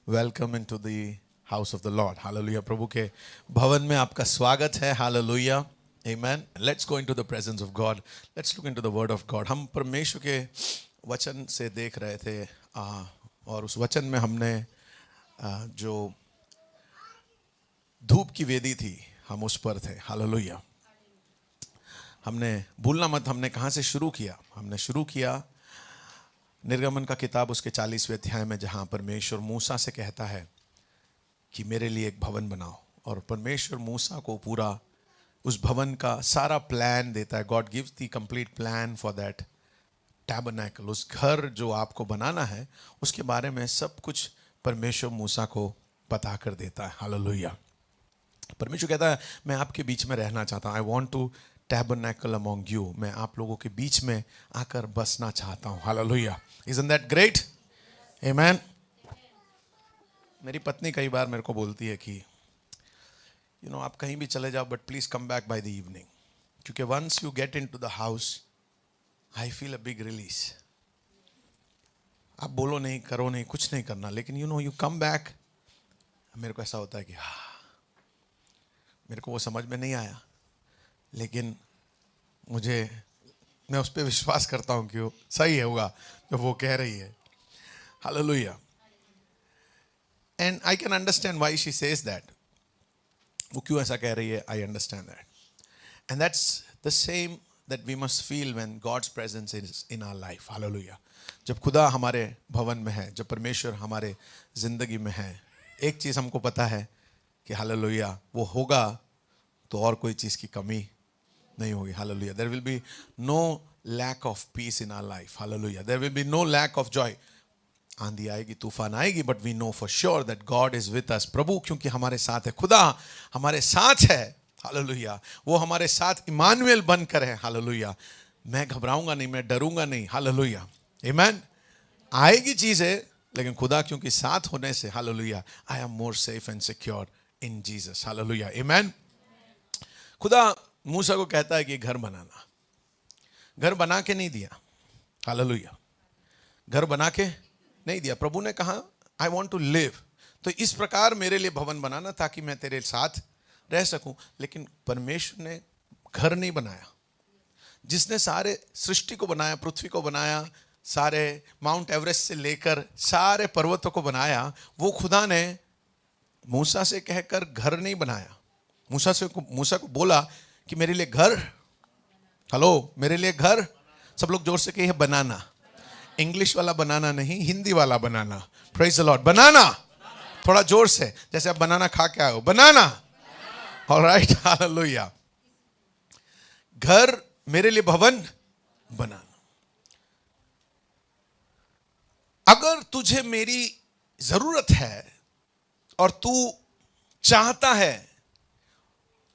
Welcome into the house of the Lord. Hallelujah. प्रभु के भवन में आपका स्वागत है. Hallelujah. Amen. Let's go into the presence of God. Let's look into the word of God. हम परमेश्वर के वचन से देख रहे थे और उस वचन में हमने जो धूप की वेदी थी हम उस पर थे. हालेलुया. हमने भूलना मत हमने कहाँ से शुरू किया. हमने शुरू किया निर्गमन का किताब उसके 40वें अध्याय में, जहाँ परमेश्वर मूसा से कहता है कि मेरे लिए एक भवन बनाओ. और परमेश्वर मूसा को पूरा उस भवन का सारा प्लान देता है. God gives the complete plan for that tabernacle. उस घर जो आपको बनाना है उसके बारे में सब कुछ परमेश्वर मूसा को बता कर देता है. हालेलुया. परमेश्वर कहता है मैं आपके बीच में रहना चाहता हूँ. I want to tabernacle among you. मैं आप लोगों के बीच में आकर बसना चाहता हूँ. Hallelujah. Isn't that great? Amen. मेरी पत्नी कई बार मेरे को बोलती है कि आप कहीं भी चले जाओ but please come back by the evening, क्योंकि once you get into the house I feel a big release. आप बोलो नहीं, करो नहीं, कुछ नहीं करना, लेकिन यू कम बैक. मेरे को ऐसा होता है कि मेरे को वो समझ में नहीं आया, लेकिन मैं उस पर विश्वास करता हूं कि वो सही है होगा जो वो कह रही है. Hallelujah. And I can understand why she says that. वो क्यों ऐसा कह रही है, I understand that. And that's the same that we must feel when God's presence is in our life. Hallelujah. जब खुदा हमारे भवन में है, जब परमेश्वर हमारे जिंदगी में है, एक चीज हमको पता है कि हालेलुया वो होगा तो और कोई चीज की कमी नहीं होगी. Hallelujah. There will be no lack of peace in our life. Hallelujah. There will be no lack of joy. आंधी आएगी, तूफान आएगी, but we know for sure that God is with us. प्रभु क्योंकि हमारे साथ है, खुदा हमारे साथ है. हालेलुया. वो हमारे साथ इमानुएल बनकर है. हालेलुया. मैं घबराऊंगा नहीं, मैं डरूंगा नहीं. हालेलुया. आमेन. आएगी चीजें, लेकिन खुदा क्योंकि साथ होने से, hallelujah, I am more safe and secure in Jesus. Hallelujah. Amen. खुदा मूसा को कहता है कि घर बनाना. घर बना के नहीं दिया. हालेलुया. घर बना के नहीं दिया. प्रभु ने कहा आई वॉन्ट टू लिव. तो इस प्रकार मेरे लिए भवन बनाना ताकि मैं तेरे साथ रह सकूं. लेकिन परमेश्वर ने घर नहीं बनाया. जिसने सारे सृष्टि को बनाया, पृथ्वी को बनाया, सारे माउंट एवरेस्ट से लेकर सारे पर्वतों को बनाया, वो खुदा ने मूसा से कहकर घर नहीं बनाया. मूसा को बोला कि मेरे लिए घर. हेलो, मेरे लिए घर. सब लोग जोर से कहिए बनाना. इंग्लिश वाला बनाना नहीं, हिंदी वाला बनाना. Praise the Lord. बनाना. थोड़ा जोर से, जैसे आप बनाना खा के आए हो. बनाना. ऑलराइट. हालेलुया. घर, मेरे लिए भवन बनाना. अगर तुझे मेरी जरूरत है और तू चाहता है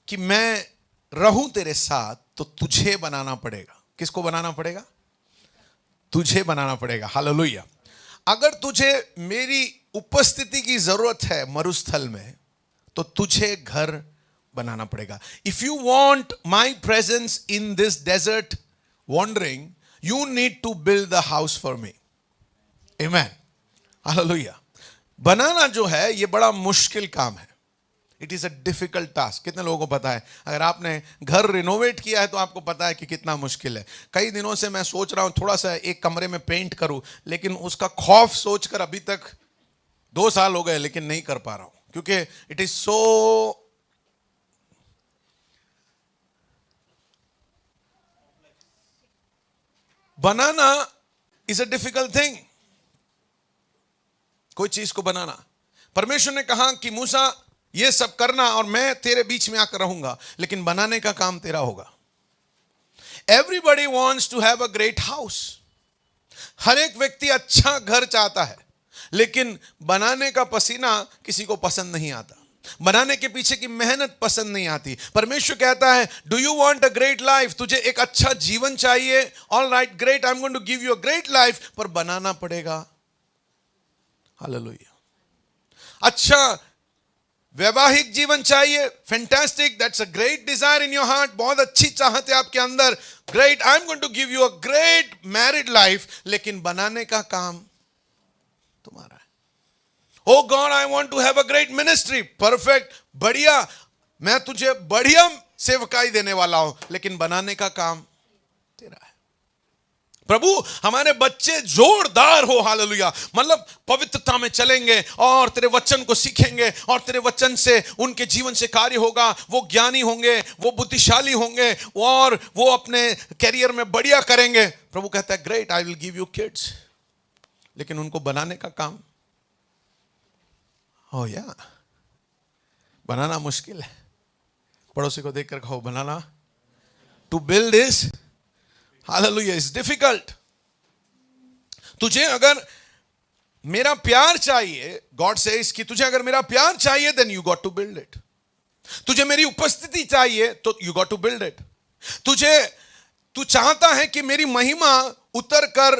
कि मैं रहूं तेरे साथ, तो तुझे बनाना पड़ेगा. किसको बनाना पड़ेगा? तुझे बनाना पड़ेगा. हालेलुया. अगर तुझे मेरी उपस्थिति की जरूरत है मरुस्थल में, तो तुझे घर बनाना पड़ेगा. If you want my presence in this desert wandering, you need to build the house for me. Amen. Hallelujah. बनाना जो है ये बड़ा मुश्किल काम है. It is a difficult task. कितने लोगों को पता है? अगर आपने घर रिनोवेट किया है तो आपको पता है कि कितना मुश्किल है. कई दिनों से मैं सोच रहा हूं थोड़ा सा एक कमरे में पेंट करूं, लेकिन उसका खौफ सोचकर अभी तक 2 साल हो गए, लेकिन नहीं कर पा रहा हूं, क्योंकि it is so banana is a difficult thing. कोई चीज को बनाना. परमेश्वर ने कहा कि मूसा ये सब करना और मैं तेरे बीच में आकर रहूंगा, लेकिन बनाने का काम तेरा होगा. Everybody wants to have a great house. हर एक व्यक्ति अच्छा घर चाहता है, लेकिन बनाने का पसीना किसी को पसंद नहीं आता. बनाने के पीछे की मेहनत पसंद नहीं आती. परमेश्वर कहता है do you want a great life? तुझे एक अच्छा जीवन चाहिए? All right, great, I am going to give you a great life, पर बनाना पड़ेगा. हालेलुया. अच्छा वैवाहिक जीवन चाहिए? Fantastic, that's a great desire in your heart. बहुत अच्छी चाहत है आपके अंदर. Great, I am going to give you a great married life, लेकिन बनाने का काम तुम्हारा है. Oh God I want to have a great ministry, perfect, बढ़िया, मैं तुझे बढ़िया सेवकाई देने वाला हूं, लेकिन बनाने का काम तेरा है। प्रभु हमारे बच्चे जोरदार हो, हालेलुया, मतलब पवित्रता में चलेंगे और तेरे वचन को सीखेंगे और तेरे वचन से उनके जीवन से कार्य होगा, वो ज्ञानी होंगे, वो बुद्धिशाली होंगे और वो अपने कैरियर में बढ़िया करेंगे। प्रभु कहता है great, I will give you kids, लेकिन उनको बनाने का काम, हो या बनाना मुश्किल है। पड़ोसी को देखकर कहो, बनाना, to build is, hallelujah, is difficult. तुझे अगर मेरा प्यार चाहिए, गॉड सेज कि तुझे अगर मेरा प्यार चाहिए, then you got to build it. तुझे मेरी उपस्थिति चाहिए तो you got to build it. तू चाहता है कि मेरी महिमा उतर कर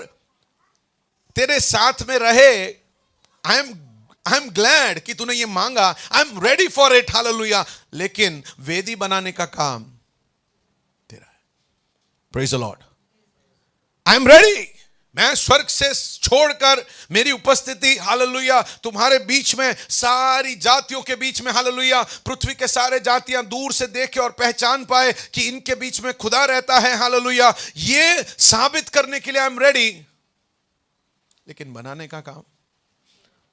तेरे साथ में रहे, आई एम ग्लैड कि तूने ये मांगा, I am ready for it, hallelujah, लेकिन वेदी बनाने का काम तेरा है। Praise the Lord, I am ready. मैं स्वर्ग से छोड़कर मेरी उपस्थिति, हालेलुया, तुम्हारे बीच में, सारी जातियों के बीच में, हालेलुया, पृथ्वी के सारे जातियां दूर से देखे और पहचान पाए कि इनके बीच में खुदा रहता है, हालेलुया, ये साबित करने के लिए आई एम रेडी। लेकिन बनाने का काम,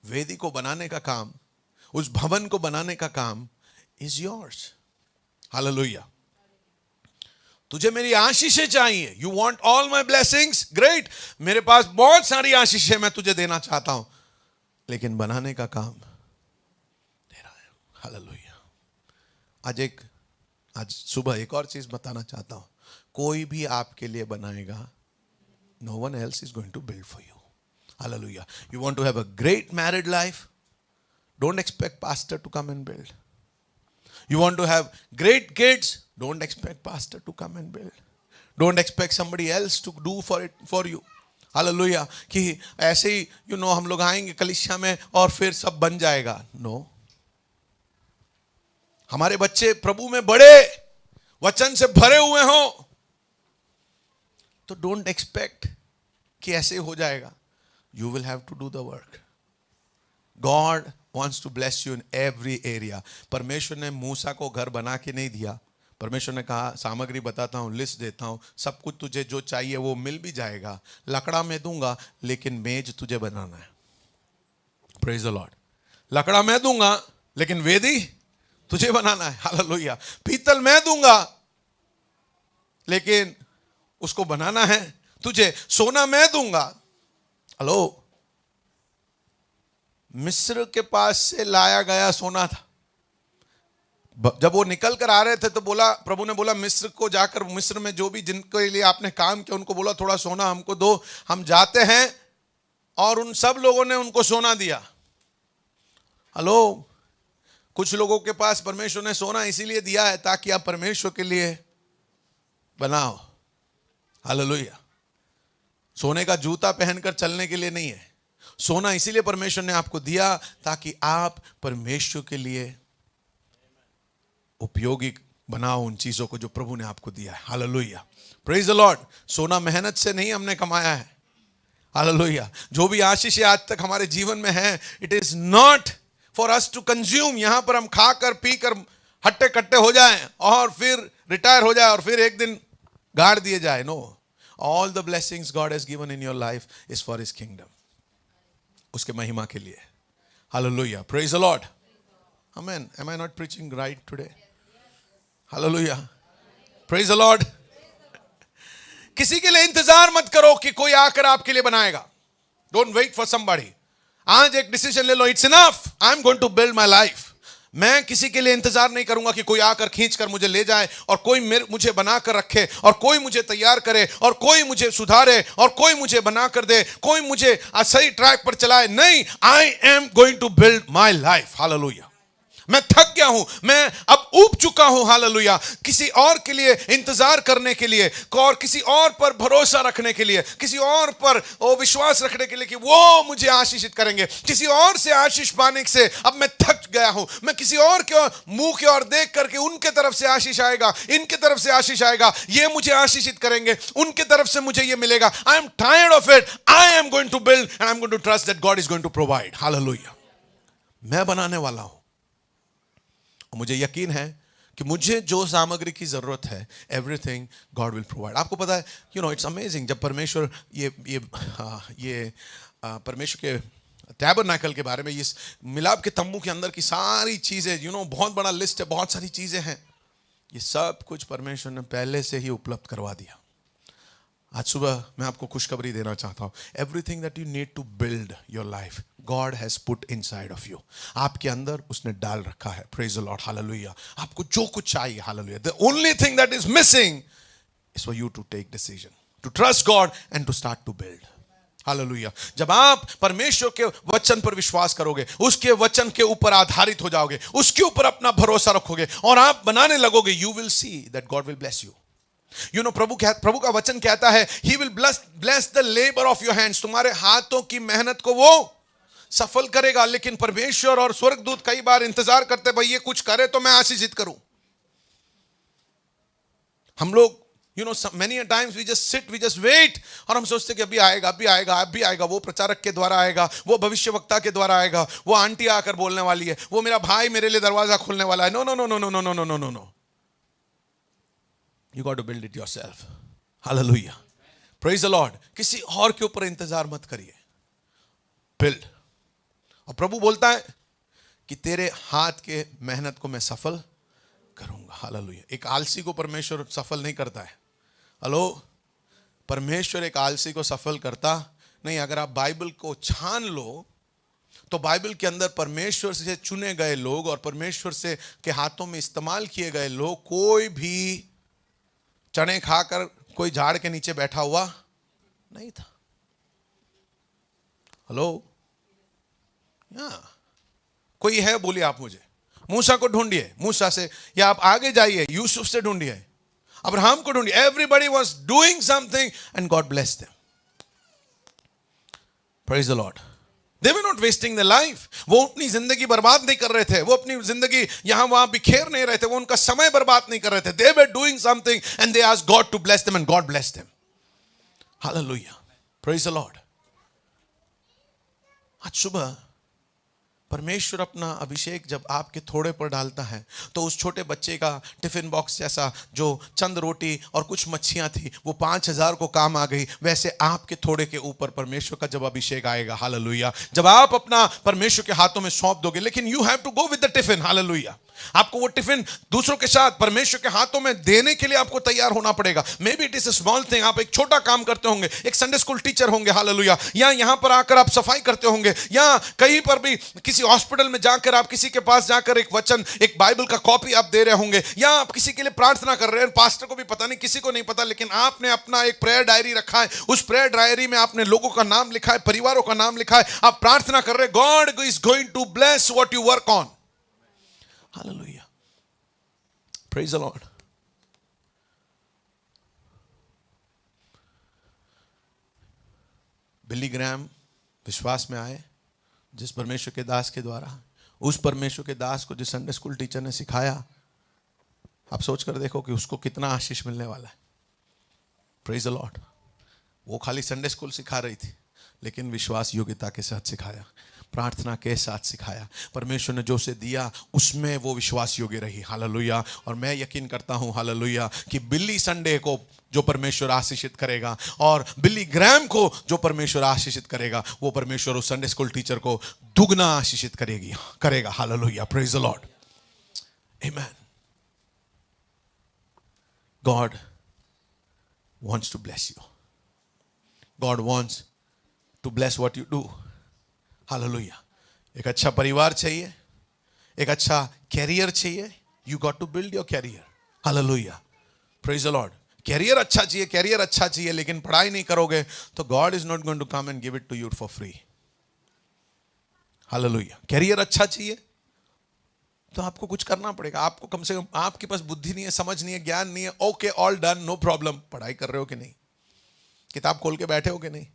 वेदी को बनाने का काम, उस भवन को बनाने का काम इज योर्स, हालेलुया। तुझे मेरी आशीषें चाहिए, you want all my blessings, great, मेरे पास बहुत सारी आशीषें मैं तुझे देना चाहता हूं, लेकिन बनाने का काम तेरा है, हालेलुया। आज सुबह एक और चीज बताना चाहता हूं, कोई भी आपके लिए बनाएगा, no one else is going to build for you, hallelujah. You want to have a great married life, don't expect pastor to come and build. You want to have great kids, don't expect pastor to come and build. Don't expect somebody else to do for you. Hallelujah. कि ऐसे ही हम लोग आएंगे कलीसिया में और फिर सब बन जाएगा। No. हमारे बच्चे प्रभु में बड़े, वचन से भरे हुए हों, तो don't expect कि ऐसे हो जाएगा। You will have to do the work. God wants to bless you in every area. परमेश्वर ने मूसा को घर बना के नहीं दिया, परमेश्वर ने कहा सामग्री बताता हूं, लिस्ट देता हूं, सब कुछ तुझे जो चाहिए वो मिल भी जाएगा, लकड़ा मैं दूंगा लेकिन मेज तुझे बनाना है। Praise the Lord. लकड़ा मैं दूंगा लेकिन वेदी तुझे बनाना है, हालेलुया। पीतल मैं दूंगा लेकिन उसको बनाना है तुझे। सोना मैं दूंगा, हेलो, मिस्र के पास से लाया गया सोना था, जब वो निकल कर आ रहे थे तो बोला, प्रभु ने बोला मिस्र को जाकर, मिस्र में जो भी जिनके लिए आपने काम किया उनको बोला थोड़ा सोना हमको दो, हम जाते हैं, और उन सब लोगों ने उनको सोना दिया। हेलो, कुछ लोगों के पास परमेश्वर ने सोना इसीलिए दिया है ताकि आप परमेश्वर के लिए बनाओ, हालेलुया। सोने का जूता पहनकर चलने के लिए नहीं है, सोना इसीलिए परमेश्वर ने आपको दिया ताकि आप परमेश्वर के लिए उपयोगी बनाओ उन चीजों को जो प्रभु ने आपको दिया है, हालेलुया। Praise the Lord. सोना मेहनत से नहीं हमने कमाया है, हालेलुया। जो भी आशीष आज तक हमारे जीवन में है, it is not for us to consume. यहां पर हम खाकर पीकर हट्टे कट्टे हो जाएं और फिर रिटायर हो जाए और फिर एक दिन गाड़ दिए जाए। No, all the blessings God has given in your life is for his kingdom, उसके महिमा के लिए, hallelujah. Praise the Lord, amen. Am I not preaching right today? Hallelujah, praise the Lord. किसी के लिए इंतजार मत करो कि कोई आकर आपके लिए बनाएगा। Don't wait for somebody. आज एक डिसीजन ले लो, it's enough, I am going to build my life. मैं किसी के लिए इंतजार नहीं करूंगा कि कोई आकर खींच कर मुझे ले जाए और कोई मुझे बना कर रखे और कोई मुझे तैयार करे और कोई मुझे सुधारे और कोई मुझे बना कर दे, कोई मुझे सही ट्रैक पर चलाए। नहीं, I am going to build my life, hallelujah. मैं थक गया हूं, मैं अब ऊब चुका हूं, हालेलुया, किसी और के लिए इंतजार करने के लिए और किसी और पर भरोसा रखने के लिए, किसी और पर विश्वास रखने के लिए कि वो मुझे आशीषित करेंगे। किसी और से आशीष पाने से अब मैं थक गया हूं। मैं किसी और के मुंह की ओर देख करके उनके तरफ से आशीष आएगा, इनके तरफ से आशीष आएगा, ये मुझे आशीषित करेंगे, उनके तरफ से मुझे ये मिलेगा। I am tired of it, I am going to build and I am going to trust that God is going to provide, hallelujah. मैं बनाने वाला हूं। और मुझे यकीन है कि मुझे जो सामग्री की जरूरत है, एवरीथिंग गॉड विल प्रोवाइड। आपको पता है, इट्स अमेजिंग, जब परमेश्वर ये परमेश्वर के टैबरनैकल के बारे में, इस मिलाप के तंबू के अंदर की सारी चीजें, बहुत बड़ा लिस्ट है, बहुत सारी चीजें हैं, ये सब कुछ परमेश्वर ने पहले से ही उपलब्ध करवा दिया। आज सुबह मैं आपको खुशखबरी देना चाहता हूं, everything that you need to build your life, God has put inside of you. आपके अंदर उसने डाल रखा है। Praise the Lord, hallelujah. आपको जो कुछ चाहिए, hallelujah, the only thing that is missing is for you to take decision, to trust God and to start to build. Hallelujah. जब आप परमेश्वर के वचन पर विश्वास करोगे, उसके वचन के ऊपर आधारित हो जाओगे, उसके ऊपर अपना भरोसा रखोगे और आप बनाने लगोगे, you will see that God will bless you. प्रभु का वचन कहता है, He will bless the labor of your hands। तुम्हारे हाथों की मेहनत को वो सफल करेगा। लेकिन परमेश्वर और स्वर्गदूत कई बार इंतजार करते, भाई ये कुछ करे तो मैं आशीषित करूं। हम लोग many a times we just sit, we just wait, और हम सोचते कि अभी आएगा, अभी आएगा, अभी आएगा, वो प्रचारक के द्वारा आएगा, वो भविष्यवक्ता के द्वारा आएगा, वो आंटी आकर बोलने वाली है, वो मेरा भाई मेरे लिए दरवाजा खोलने वाला है। No no no no no no no no no no. You got to build it yourself. Hallelujah. Praise the Lord. किसी और के ऊपर इंतजार मत करिए, build। और प्रभु बोलता है कि तेरे हाथ के मेहनत को मैं सफल करूंगा। हालेलुया। एक आलसी को परमेश्वर सफल नहीं करता है। हेलो, परमेश्वर एक आलसी को सफल करता नहीं। अगर आप बाइबल को छान लो तो बाइबल के अंदर परमेश्वर से चुने गए लोग और परमेश्वर से के हाथों में इस्तेमाल किए गए लोग, कोई भी चने खाकर कोई झाड़ के नीचे बैठा हुआ नहीं था। हेलो, कोई है, बोलिए आप मुझे। मूसा को ढूंढिए, मूसा से, या आप आगे जाइए, यूसुफ से ढूंढिए, अब्राहम को ढूंढिए। Everybody was doing something and God blessed them. Praise the Lord. They were not wasting their life। वो अपनी जिंदगी बर्बाद नहीं कर रहे थे, वो अपनी जिंदगी यहां वहां बिखेर नहीं रहे थे, वो उनका समय बर्बाद नहीं कर रहे थे। They were doing something and they asked God to bless them and God blessed them। Hallelujah। Praise the Lord। आज सुबह परमेश्वर अपना अभिषेक जब आपके थोड़े पर डालता है, तो उस छोटे बच्चे का टिफिन बॉक्स जैसा जो चंद रोटी और कुछ मच्छियां थी, वो 5000 को काम आ गई। वैसे आपके थोड़े के ऊपर परमेश्वर का जब अभिषेक आएगा, हालेलुया, जब आप अपना परमेश्वर के हाथों में सौंप दोगे, लेकिन you have to go with the tiffin. Hallelujah. आपको वो टिफिन दूसरों के साथ परमेश्वर के हाथों में देने के लिए आपको तैयार होना पड़ेगा। May be it is a small thing. आप एक छोटा काम करते होंगे, एक संडे स्कूल टीचर होंगे, हालेलुया, या यहां पर आकर आप सफाई करते होंगे, या कहीं पर भी किसी हॉस्पिटल में जाकर आप किसी के पास जाकर एक वचन, एक बाइबल का कॉपी आप दे रहे होंगे, या आप किसी के लिए प्रार्थना कर रहे हैं। पास्टर को भी पता नहीं, किसी को नहीं पता, लेकिन आपने अपना एक प्रेयर डायरी रखा है। उस प्रेयर डायरी में आपने लोगों का नाम लिखा है, परिवारों का नाम लिखा है। आप प्रार्थना कर रहे हैं, God is going to bless what you work on. Hallelujah. Praise the Lord। Billy Graham विश्वास में आए जिस परमेश्वर के दास के द्वारा, उस परमेश्वर के दास को जिस संडे स्कूल टीचर ने सिखाया। आप सोच कर देखो कि उसको कितना आशीष मिलने वाला है। Praise the Lord. वो खाली संडे स्कूल सिखा रही थी, लेकिन विश्वास योग्यता के साथ सिखाया, प्रार्थना के साथ सिखाया। परमेश्वर ने जो उसे दिया उसमें वो विश्वास योग्य रही। हालेलुया। और मैं यकीन करता हूं, हालेलुया, कि बिली संडे को जो परमेश्वर आशीषित करेगा और बिली ग्रैम को जो परमेश्वर आशीषित करेगा, वो परमेश्वर उस संडे स्कूल टीचर को दुगना आशीषित करेगा। Hallelujah. Praise the Lord. Amen. God wants to bless you। God wants to bless what you do। Hallelujah. एक अच्छा परिवार चाहिए, एक अच्छा कैरियर चाहिए। You got to build your career. Hallelujah. Praise the Lord. Career अच्छा चाहिए, लेकिन पढ़ाई नहीं करोगे तो God is not going to come and give it to you for free. Hallelujah. Career अच्छा चाहिए तो आपको कुछ करना पड़ेगा। आपको कम से कम, आपके पास बुद्धि नहीं है, समझ नहीं है, ज्ञान नहीं है, okay, all done, no problem. पढ़ाई कर रहे हो कि नहीं? किताब खोल के बैठे हो कि नहीं?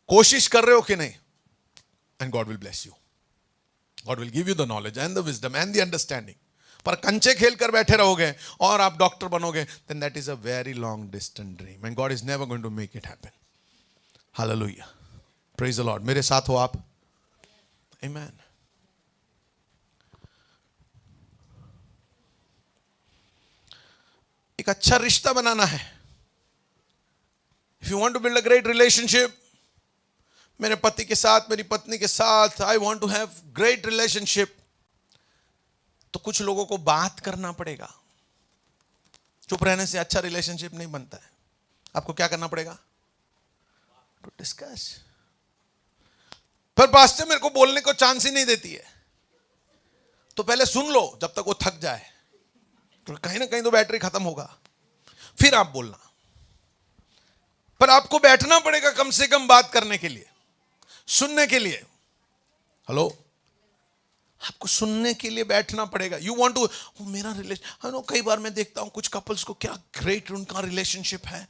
कोशिश कर रहे हो कि नहीं? And God will bless you। God will give you the knowledge and the wisdom and the understanding। पर कंचे खेल कर बैठे रहोगे और आप डॉक्टर बनोगे, then that is a very long distant dream and God is never going to make it happen। Hallelujah। Praise the Lord। मेरे साथ हो आप? Amen। एक अच्छा रिश्ता बनाना है, if you want to build a great relationship, मेरे पति के साथ, मेरी पत्नी के साथ, I want to have great relationship, तो कुछ लोगों को बात करना पड़ेगा। चुप रहने से अच्छा रिलेशनशिप नहीं बनता है। आपको क्या करना पड़ेगा? To discuss. पर पास्टर मेरे को बोलने को चांस ही नहीं देती है, तो पहले सुन लो जब तक वो थक जाए, तो कहीं ना कहीं तो बैटरी खत्म होगा, फिर आप बोलना। पर आपको बैठना पड़ेगा कम से कम बात करने के लिए, सुनने के लिए। हेलो, आपको सुनने के लिए बैठना पड़ेगा। यू वांट टू, मेरा रिलेशन, कई बार मैं देखता हूं कुछ कपल्स को क्या ग्रेट उनका रिलेशनशिप है।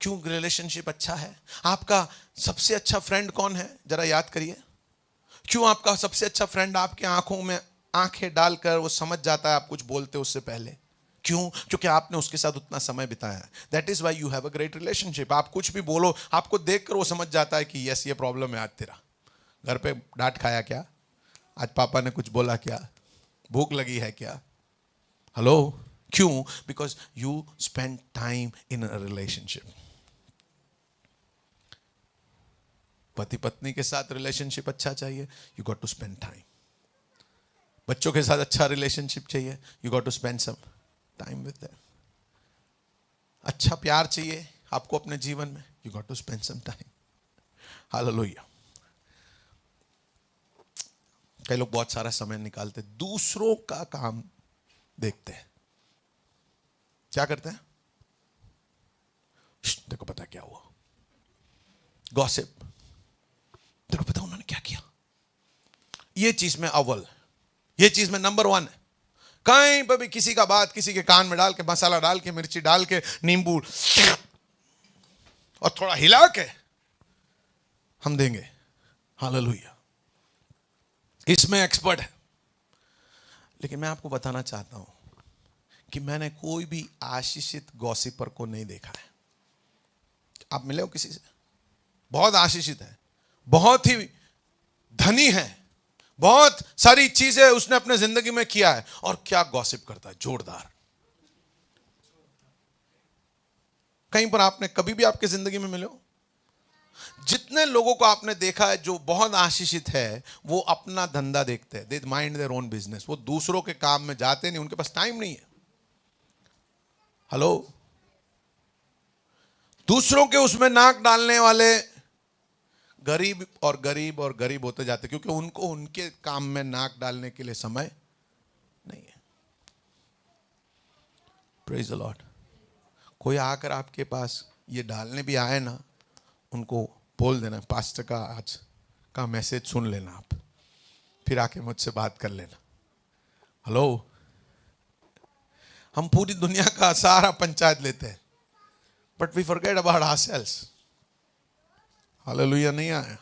क्यों रिलेशनशिप अच्छा है? आपका सबसे अच्छा फ्रेंड कौन है? जरा याद करिए। क्यों आपका सबसे अच्छा फ्रेंड आपके आंखों में आंखें डालकर वो समझ जाता है आप कुछ बोलते हो उससे पहले? क्यों? क्योंकि आपने उसके साथ उतना समय बिताया है। That is why you have a great relationship. आप कुछ भी बोलो, आपको देखकर वो समझ जाता है कि यस, ये प्रॉब्लम है आज तेरा, घर पे डांट खाया क्या, आज पापा ने कुछ बोला क्या, भूख लगी है क्या। हेलो, क्यों? Because you spend time in a relationship. पति पत्नी के साथ रिलेशनशिप अच्छा चाहिए, you got to spend time. बच्चों के साथ अच्छा रिलेशनशिप चाहिए, you got to spend some time with them. अच्छा प्यार चाहिए आपको अपने जीवन में, you got to spend some time. Hallelujah. कई लोग बहुत सारा समय निकालते, दूसरों का काम देखते हैं। क्या करते हैं? देखो पता क्या हुआ, गॉसिप। देखो पता उन्होंने क्या किया, ये चीज में अव्वल, ये चीज में नंबर 1 है। कहीं पर भी किसी का बात किसी के कान में डाल के, मसाला डाल के, मिर्ची डाल के, नींबू और थोड़ा हिला के हम देंगे। हालेलुया, इसमें एक्सपर्ट है। लेकिन मैं आपको बताना चाहता हूं कि मैंने कोई भी आशीषित गॉसिपर को नहीं देखा है। आप मिले हो किसी से? बहुत आशीषित है, बहुत ही धनी है, बहुत सारी चीजें उसने अपने जिंदगी में किया है, और क्या गॉसिप करता है, जोरदार। कहीं पर आपने कभी भी आपके जिंदगी में मिले हो? जितने लोगों को आपने देखा है जो बहुत आशीषित है, वो अपना धंधा देखते हैं, दे माइंड देयर ओन बिजनेस। वो दूसरों के काम में जाते नहीं, उनके पास टाइम नहीं है। हेलो, दूसरों के उसमें नाक डालने वाले गरीब और गरीब और गरीब होते जाते, क्योंकि उनको उनके काम में नाक डालने के लिए समय नहीं है। Praise the Lord. कोई आकर आपके पास ये डालने भी आए ना, उनको बोल देना, पास्टर का आज का मैसेज सुन लेना आप, फिर आके मुझसे बात कर लेना। हेलो, हम पूरी दुनिया का सारा पंचायत लेते हैं, but we forget about ourselves. Hallelujah, नहीं आया?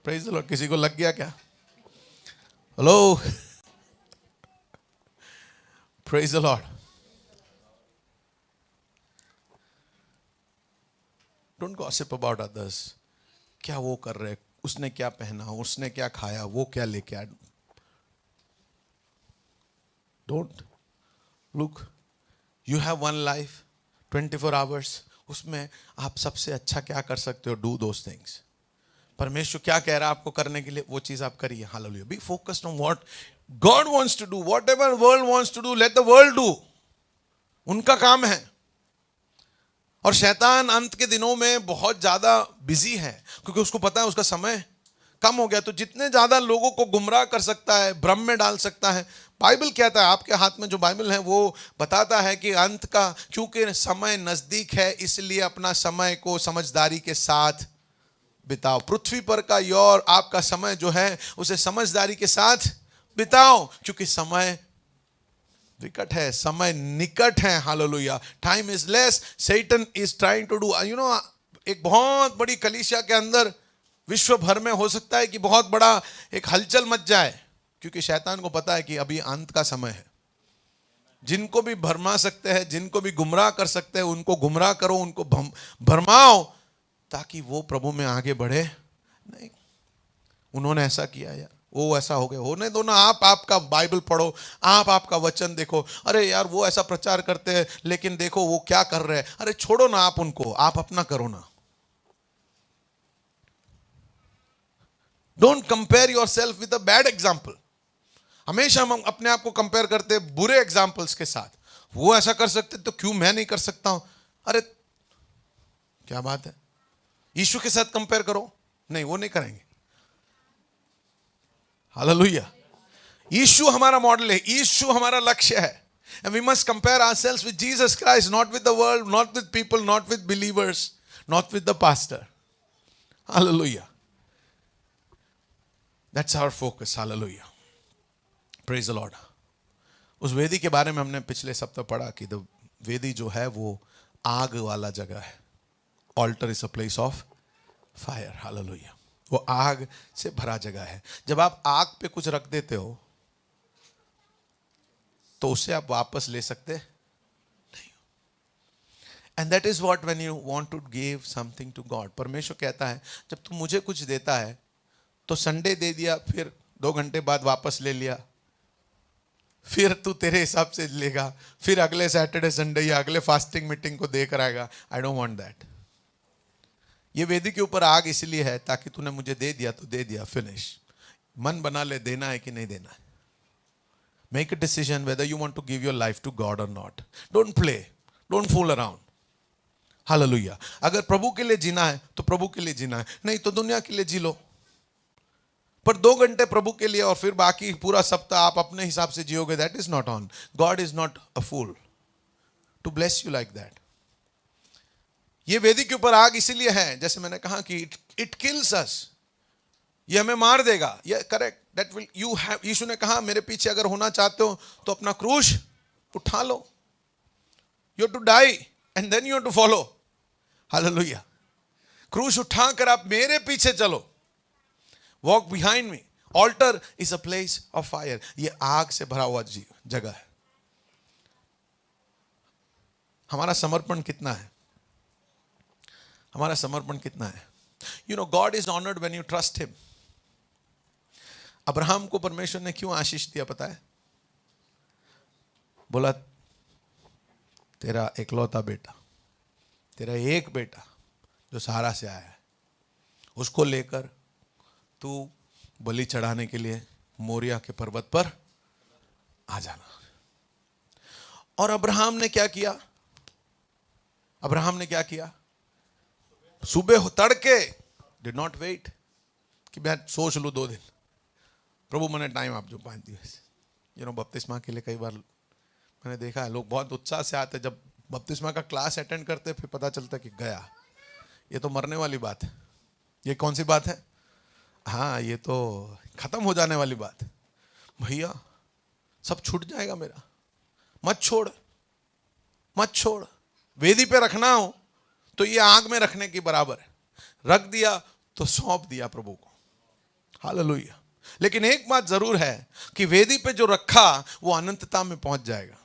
Praise the Lord. किसी को लग गया क्या? Hello, praise the Lord. Don't gossip about others. क्या वो कर रहे, उसने क्या पहना, उसने क्या खाया, वो क्या लेके आया। Don't look, you have one life, 24 hours, उसमें आप सबसे अच्छा क्या कर सकते हो, डू दोस थिंग्स। परमेश्वर क्या कह रहा है आपको करने के लिए, वो चीज आप करिए। Hallelujah. Be focused on what God wants to do, whatever world wants to do, let the world do. उनका काम है। और शैतान अंत के दिनों में बहुत ज्यादा बिजी है, क्योंकि उसको पता है उसका समय कम हो गया। तो जितने ज्यादा लोगों को गुमराह कर सकता है, भ्रम में डाल सकता है। बाइबल कहता है, आपके हाथ में जो बाइबल है वो बताता है कि अंत का, क्योंकि समय नजदीक है, इसलिए अपना समय को समझदारी के साथ बिताओ। पृथ्वी पर का योर आपका समय जो है, उसे समझदारी के साथ बिताओ, क्योंकि समय विकट है, समय निकट है। Hallelujah. Time is less, Satan is trying to do, एक बहुत बड़ी कलीसिया के अंदर विश्व भर में हो सकता है कि बहुत बड़ा एक हलचल मच जाए, क्योंकि शैतान को पता है कि अभी अंत का समय है। जिनको भी भरमा सकते हैं, जिनको भी गुमराह कर सकते हैं, उनको गुमराह करो, उनको भरमाओ, ताकि वो प्रभु में आगे बढ़े नहीं। उन्होंने ऐसा किया यार। वो ऐसा हो गया, होने दो ना, आप आपका बाइबल पढ़ो, आप आपका वचन देखो। अरे यार वो ऐसा प्रचार करते हैं लेकिन देखो वो क्या कर रहे हैं, अरे छोड़ो ना आप उनको, आप अपना करो ना। Don't compare your self with a bad example. हमेशा हम अपने आप को कंपेयर करते हैं बुरे एग्जाम्पल्स के साथ। वो ऐसा कर सकते तो क्यों मैं नहीं कर सकता हूं? अरे क्या बात है, यीशु के साथ कंपेयर करो। नहीं, वो नहीं करेंगे। हालेलुया। यीशु हमारा मॉडल है, यीशु हमारा लक्ष्य है। And we must compare ourselves with Jesus Christ, not with the world, not with people, not with believers, not with the pastor. Hallelujah. That's our focus. Hallelujah. Praise the Lord. उस वेदी के बारे में हमने पिछले सप्ताह पढ़ा कि वेदी जो है वो आग वाला जगह है। Altar is a place of fire. Hallelujah. वो आग से भरा जगह है। जब आप आग पे कुछ रख देते हो तो उसे आप वापस ले सकते नहीं। And that is what when you want to give something to God. परमेश्वर कहता है जब तू मुझे कुछ देता है तो संडे दे दिया, फिर 2 घंटे बाद वापस ले लिया, फिर तू तेरे हिसाब से लेगा, फिर अगले सैटरडे संडे या अगले फास्टिंग मीटिंग को देकर आएगा। आई डोंट वांट दैट। ये वेदी के ऊपर आग इसलिए है ताकि तूने मुझे दे दिया तो दे दिया, फिनिश। मन बना ले देना है कि नहीं देना है। Make a decision whether you want to give your life to God or not. Don't play. Don't fool around. Hallelujah. अगर प्रभु के लिए जीना है तो प्रभु के लिए जीना है, नहीं तो दुनिया के लिए जी लो। पर 2 घंटे प्रभु के लिए और फिर बाकी पूरा सप्ताह आप अपने हिसाब से जियोगे, that is not on. God is not a fool to bless you like that. ये वेदी के ऊपर आग इसीलिए है, जैसे मैंने कहा कि it kills us. ये हमें मार देगा। ये correct, that will you have. यीशु ने कहा मेरे पीछे अगर होना चाहते हो तो अपना क्रूश उठा लो। You have to die and then you have to follow. Hallelujah. क्रूश उठाकर आप मेरे पीछे चलो। Walk behind me. Altar is a place of fire. ये आग से भरा हुआ जगह है। हमारा समर्पण कितना है? हमारा समर्पण कितना है? You know, God is honoured when you trust him. Abraham को परमेश्वर ने क्यों आशीष दिया पता है? बोला तेरा इकलौता बेटा, तेरा एक बेटा जो सहारा से आया है, उसको लेकर तू बलि चढ़ाने के लिए मोरिया के पर्वत पर आ जाना। और अब्राहम ने क्या किया? अब्राहम ने क्या किया? सुबह तड़के, डिड नॉट वेट कि मैं सोच लूं 2 दिन, प्रभु मैंने टाइम आप जो 5 दिवस। यू नो, बपतिस्मा के लिए कई बार मैंने देखा है लोग बहुत उत्साह से आते, जब बपतिस्मा का क्लास अटेंड करते फिर पता चलता कि गया, ये तो मरने वाली बात है। ये कौन सी बात है? हाँ, ये तो खत्म हो जाने वाली बात है। भैया सब छूट जाएगा मेरा, मत छोड़, मत छोड़। वेदी पे रखना हो तो ये आग में रखने की बराबर है। रख दिया तो सौंप दिया प्रभु को। हालेलुया। लेकिन एक बात जरूर है कि वेदी पे जो रखा वो अनंतता में पहुंच जाएगा।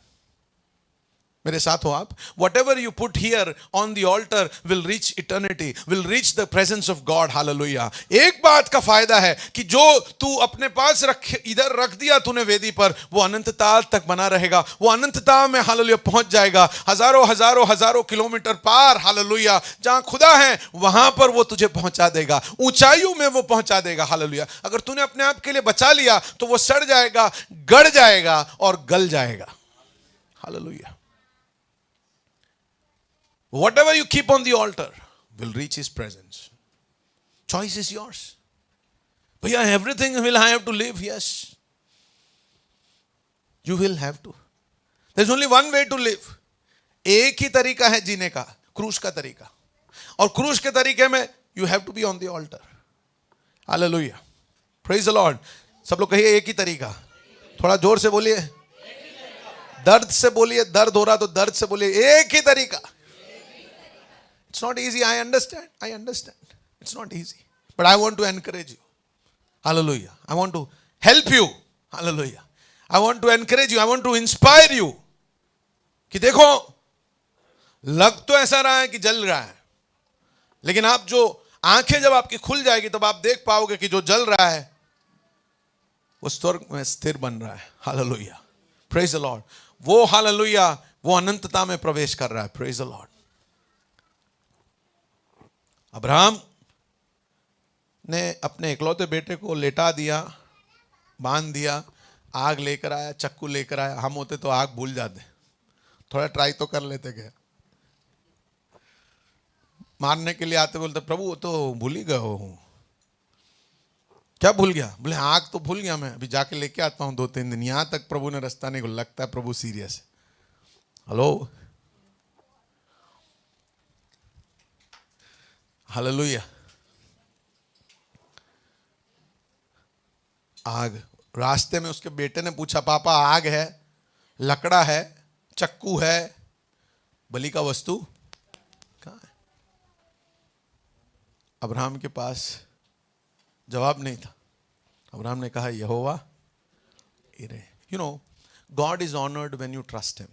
मेरे साथ हो आप? Whatever you put here on the altar will reach eternity, will reach the presence of God. Hallelujah. एक बात का फायदा है कि जो तू अपने पास इधर रख दिया तूने वेदी पर, वो अनंतता तक बना रहेगा। वो अनंतता में हालेलुया पहुंच जाएगा, हजारों हजारों हजारों किलोमीटर पार। हालेलुया। जहां खुदा है वहां पर वो तुझे पहुंचा देगा, ऊंचाइयों में वो पहुंचा देगा। हालेलुया। अगर तूने अपने आप के लिए बचा लिया तो वो सड़ जाएगा, गड़ जाएगा और गल जाएगा। Hallelujah. Whatever you keep on the altar will reach his presence. Choice is yours. Bhaiya, everything will I have to live? Yes. You will have to. There's only one way to live. एक ही तरीका है जीने का, क्रूस का तरीका। और क्रूस के तरीके में you have to be on the altar. Hallelujah. Praise the Lord. सब लोग कहिए एक ही तरीका। थोड़ा जोर से बोलिए, दर्द से बोलिए, दर्द हो रहा तो दर्द से बोलिए, एक ही तरीका। It's not easy, I understand. It's not easy. But I want to encourage you. Hallelujah. I want to help you. Hallelujah. I want to encourage you. I want to inspire you. कि देखो, लग तो ऐसा रहा है कि जल रहा है, लेकिन आप जो आंखें जब आपकी खुल जाएगी तब आप देख पाओगे कि जो जल रहा है वो स्वर्ग में स्थिर बन रहा है। Hallelujah, praise the Lord. वो हालेलुया, वो अनंतता में प्रवेश कर रहा है। Praise the Lord. अब्राहम ने अपने इकलौते बेटे को लेटा दिया, बांध दिया, आग लेकर आया, चक्कू लेकर आया। हम होते तो आग भूल जाते, थोड़ा ट्राई तो कर लेते। क्या मारने के लिए आते, बोलते प्रभु वो तो भूल ही गए हूं। क्या भूल गया? बोले आग तो भूल गया मैं, अभी जाके लेके आता हूं 2-3 दिन। यहां तक प्रभु ने रास्ता नहीं खोला। लगता है प्रभु सीरियस है। Hello, hallelujah. आग, रास्ते में उसके बेटे ने पूछा पापा आग है, लकड़ा है, चक्कू है, बलि का वस्तु कहां है? अब्राहम के पास जवाब नहीं था। अब्राहम ने कहा यहोवा इरे। You know, God is honoured when you trust him.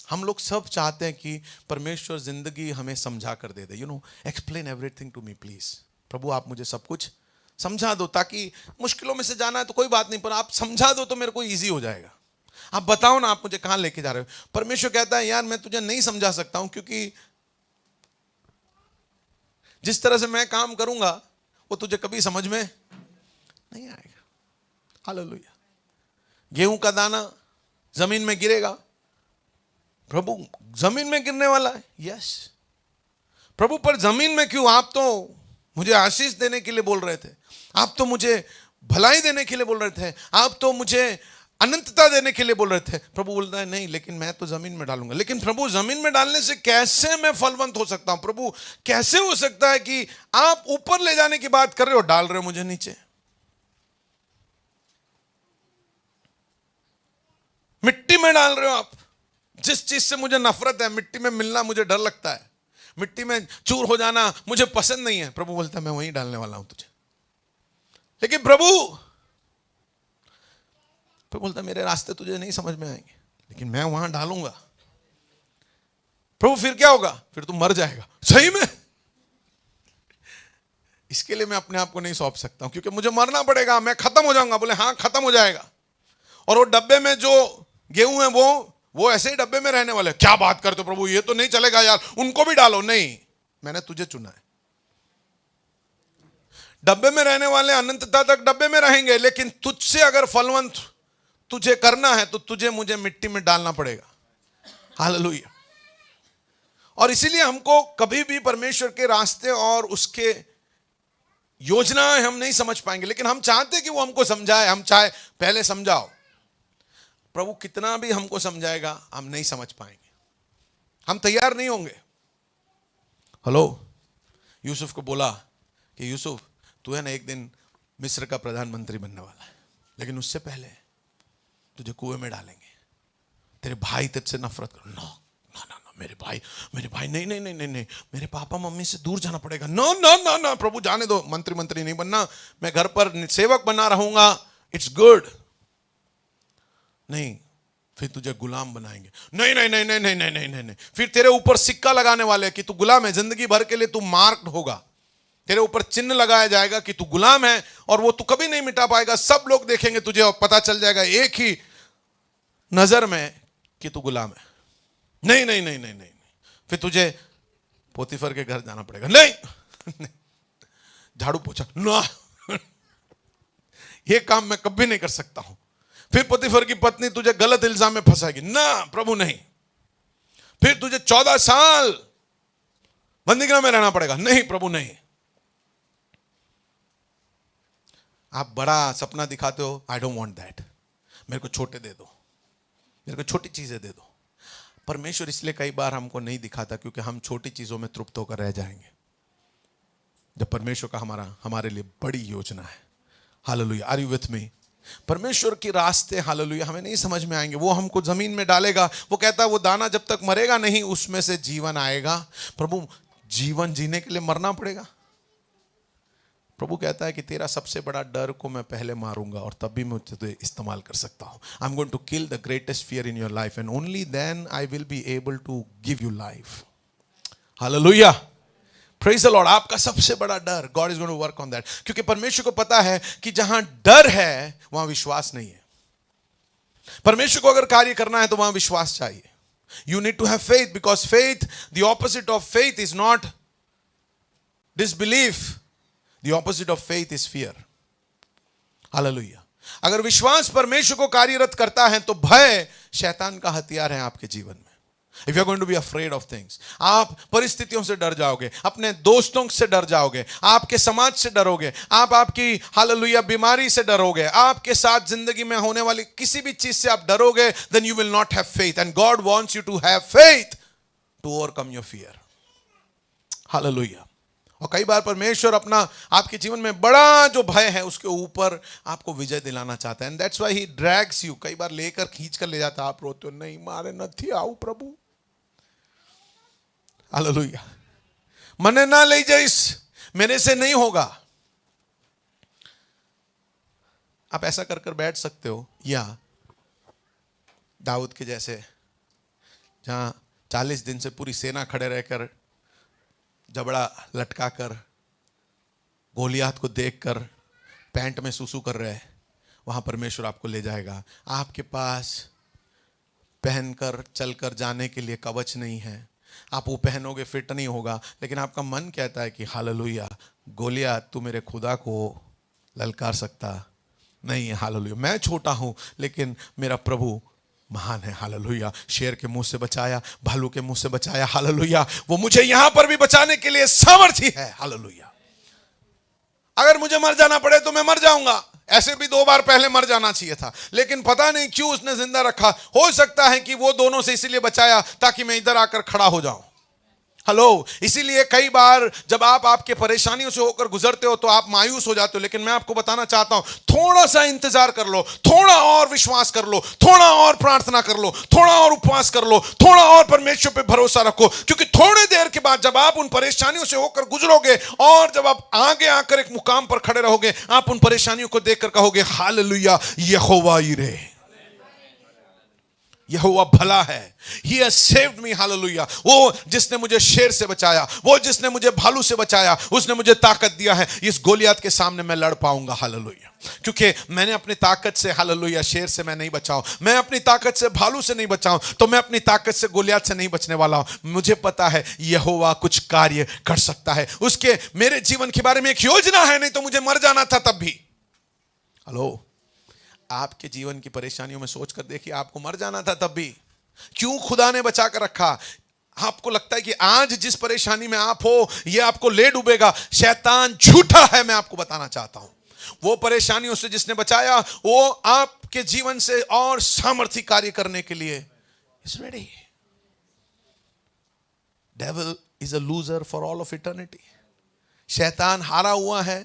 हम लोग सब चाहते हैं कि परमेश्वर जिंदगी हमें समझा कर दे दे। You know, explain everything to me please. प्रभु आप मुझे सब कुछ समझा दो, ताकि मुश्किलों में से जाना है तो कोई बात नहीं, पर आप समझा दो तो मेरे को इजी हो जाएगा। आप बताओ ना, आप मुझे कहां लेके जा रहे हो। परमेश्वर कहता है यार मैं तुझे नहीं समझा सकता हूं, क्योंकि जिस तरह से मैं काम करूंगा वो तुझे कभी समझ में नहीं आएगा। हालेलुया। गेहूं का दाना जमीन में गिरेगा, प्रभु जमीन में गिरने वाला है। यस प्रभु, पर जमीन में क्यों? आप तो मुझे आशीष देने के लिए बोल रहे थे, आप तो मुझे भलाई देने के लिए बोल रहे थे, आप तो मुझे अनंतता देने के लिए बोल रहे थे। प्रभु बोलता है नहीं, लेकिन मैं तो जमीन में डालूंगा। लेकिन प्रभु जमीन में डालने से कैसे मैं फलवंत हो सकता हूं? प्रभु कैसे हो सकता है कि आप ऊपर ले जाने की बात कर रहे हो, डाल रहे हो मुझे नीचे? मिट्टी में डाल रहे हो आप। जिस चीज से मुझे नफरत है, मिट्टी में मिलना मुझे डर लगता है, मिट्टी में चूर हो जाना मुझे पसंद नहीं है। प्रभु बोलता है मैं वहीं डालने वाला हूं तुझे। लेकिन प्रभु बोलता है मेरे रास्ते तुझे नहीं समझ में आएंगे, लेकिन मैं वहां डालूंगा। प्रभु फिर क्या होगा? फिर तू मर जाएगा। सही में? इसके लिए मैं अपने आप को नहीं सौंप सकता हूं, क्योंकि मुझे मरना पड़ेगा, मैं खत्म हो जाऊंगा। बोले हाँ खत्म हो जाएगा। और वो डब्बे में जो गेहूं है वो ऐसे ही डब्बे में रहने वाले। क्या बात करते हो प्रभु, ये तो नहीं चलेगा यार, उनको भी डालो। नहीं, मैंने तुझे चुना है। डब्बे में रहने वाले अनंतता तक डब्बे में रहेंगे, लेकिन तुझसे अगर फलवंत तुझे करना है तो तुझे मुझे मिट्टी में डालना पड़ेगा। हालेलुया। और इसीलिए हमको कभी भी परमेश्वर के रास्ते और उसके योजनाएं हम नहीं समझ पाएंगे, लेकिन हम चाहते कि वो हमको समझाए। हम चाहे पहले समझाओ। प्रभु कितना भी हमको समझाएगा हम नहीं समझ पाएंगे, हम तैयार नहीं होंगे। हेलो, यूसुफ को बोला कि यूसुफ तू है ना एक दिन मिस्र का प्रधानमंत्री बनने वाला है, लेकिन उससे पहले तुझे कुएं में डालेंगे। तेरे भाई तुझसे नफरत करो। ना ना ना, मेरे भाई नहीं नहीं नहीं नहीं नहीं, मेरे पापा मम्मी से दूर जाना पड़ेगा। ना ना ना ना प्रभु जाने दो, मंत्री नहीं बनना, मैं घर पर सेवक बना रहूंगा, इट्स गुड। नहीं, फिर तुझे गुलाम बनाएंगे। नहीं नहीं नहीं नहीं नहीं नहीं नहीं नहीं नहीं, फिर तेरे ऊपर सिक्का लगाने वाले कि तू गुलाम है, जिंदगी भर के लिए तू मार्क्ड होगा। तेरे ऊपर चिन्ह लगाया जाएगा कि तू गुलाम है, और वो तू कभी नहीं मिटा पाएगा। सब लोग देखेंगे तुझे और पता चल जाएगा एक ही नजर में कि तू गुलाम है। नहीं नहीं नहीं नहीं नहीं, फिर तुझे पोतीफर के घर जाना पड़ेगा। नहीं झाड़ू पोछा ना, ये काम मैं कभी नहीं कर सकता हूं। फिर पोतीफर की पत्नी तुझे गलत इल्जाम में फंसाएगी। ना प्रभु नहीं। फिर तुझे 14 साल बंदीगृह में रहना पड़ेगा। नहीं प्रभु नहीं। आप बड़ा सपना दिखाते हो, आई डोंट वांट दैट। मेरे को छोटे दे दो, मेरे को छोटी चीजें दे दो। परमेश्वर इसलिए कई बार हमको नहीं दिखाता क्योंकि हम छोटी चीजों में तृप्त होकर रह जाएंगे, जब परमेश्वर का हमारे लिए बड़ी योजना है। Hallelujah, are you with me? परमेश्वर के रास्ते हालेलुया हमें नहीं समझ में आएंगे। वो हमको जमीन में डालेगा। वो कहता है वो दाना जब तक मरेगा नहीं उसमें से जीवन आएगा। प्रभु जीवन जीने के लिए मरना पड़ेगा। प्रभु कहता है कि तेरा सबसे बड़ा डर को मैं पहले मारूंगा और तब भी मैं तुझे इस्तेमाल कर सकता हूं। I am going to kill the greatest fear in your life and only then I will be able to give you life. Hallelujah, praise the Lord. आपका सबसे बड़ा डर, God is going to work on that, क्योंकि परमेश्वर को पता है कि जहां डर है वहां विश्वास नहीं है। परमेश्वर को अगर कार्य करना है तो वहां विश्वास चाहिए। You need to have faith, because faith, the opposite of faith is not disbelief, the opposite of faith is fear. Hallelujah. अगर विश्वास परमेश्वर को कार्यरत करता है तो भय शैतान का हथियार है आपके जीवन में। If you're going to be afraid of things, आप परिस्थितियों से डर जाओगे, अपने दोस्तों से डर जाओगे, आपके समाज से डरोगे, आप आपकी हालेलुया बीमारी से डरोगे, आपके साथ जिंदगी में होने वाली किसी भी चीज से आप डरोगे, then you will not have faith, and God wants you to have faith to overcome your fear. Hallelujah. और कई बार परमेश्वर अपना आपके जीवन में बड़ा जो भय है उसके ऊपर आपको विजय दिलाना चाहता है, and that's why he drags you. कई बार लेकर खींच कर ले जाता है, आप रोते हो, नहीं मारे नथी आऊ प्रभु, हालेलुया, मने ना ले जाइस, मेरे से नहीं होगा। आप ऐसा कर कर बैठ सकते हो, या दाऊद के जैसे जहां 40 दिन से पूरी सेना खड़े रहकर जबड़ा लटका कर गोलियात को देखकर पैंट में सुसु कर रहे, वहां परमेश्वर आपको ले जाएगा। आपके पास पहनकर चलकर जाने के लिए कवच नहीं है, आप वो पहनोगे फिट नहीं होगा, लेकिन आपका मन कहता है कि हालेलुया, गोलियात तू मेरे खुदा को ललकार सकता नहीं है। हालेलुया, मैं छोटा हूं लेकिन मेरा प्रभु महान है। हालेलुया, शेर के मुंह से बचाया, भालू के मुंह से बचाया। हालेलुया, वो मुझे यहां पर भी बचाने के लिए सामर्थी है। हालेलुया, अगर मुझे मर जाना पड़े तो मैं मर जाऊंगा। ऐसे भी 2 बार पहले मर जाना चाहिए था, लेकिन पता नहीं क्यों उसने जिंदा रखा। हो सकता है कि वो दोनों से इसीलिए बचाया ताकि मैं इधर आकर खड़ा हो जाऊं। हेलो, इसीलिए कई बार जब आप आपके परेशानियों से होकर गुजरते हो तो आप मायूस हो जाते हो, लेकिन मैं आपको बताना चाहता हूं, थोड़ा सा इंतजार कर लो, थोड़ा और विश्वास कर लो, थोड़ा और प्रार्थना कर लो, थोड़ा और उपवास कर लो, थोड़ा और परमेश्वर पे भरोसा रखो, क्योंकि थोड़ी देर के बाद जब आप उन परेशानियों से होकर गुजरोगे और जब आप आगे आकर एक मुकाम पर खड़े रहोगे, आप उन परेशानियों को देखकर कहोगे, हालेलुया, यहोवा यिरे, यहोवा भला है, He has saved me, hallelujah. वो जिसने मुझे शेर से बचाया, वो जिसने मुझे भालू से बचाया, उसने मुझे ताकत दिया है। इस गोलियत के सामने मैं लड़ पाऊंगा। हालेलुया, क्योंकि मैंने अपनी ताकत से, हालेलुया, शेर से मैं नहीं बचाऊं, मैं अपनी ताकत से भालू से नहीं बचाऊं, तो मैं अपनी ताकत से गोलियत से नहीं बचने वाला हूं। मुझे पता है यहोवा कुछ कार्य कर सकता है, उसके मेरे जीवन के बारे में एक योजना है, नहीं तो मुझे मर जाना था तब भी। हेलो, आपके जीवन की परेशानियों में सोचकर देखिए, आपको मर जाना था तब भी, क्यों खुदा ने बचा कर रखा? आपको लगता है कि आज जिस परेशानी में आप हो ये आपको ले डूबेगा। शैतान झूठा है, मैं आपको बताना चाहता हूं। वो परेशानियों से जिसने बचाया, वो आपके जीवन से और सामर्थ्य कार्य करने के लिए is ready. Devil is a loser for all of eternity. शैतान हारा हुआ है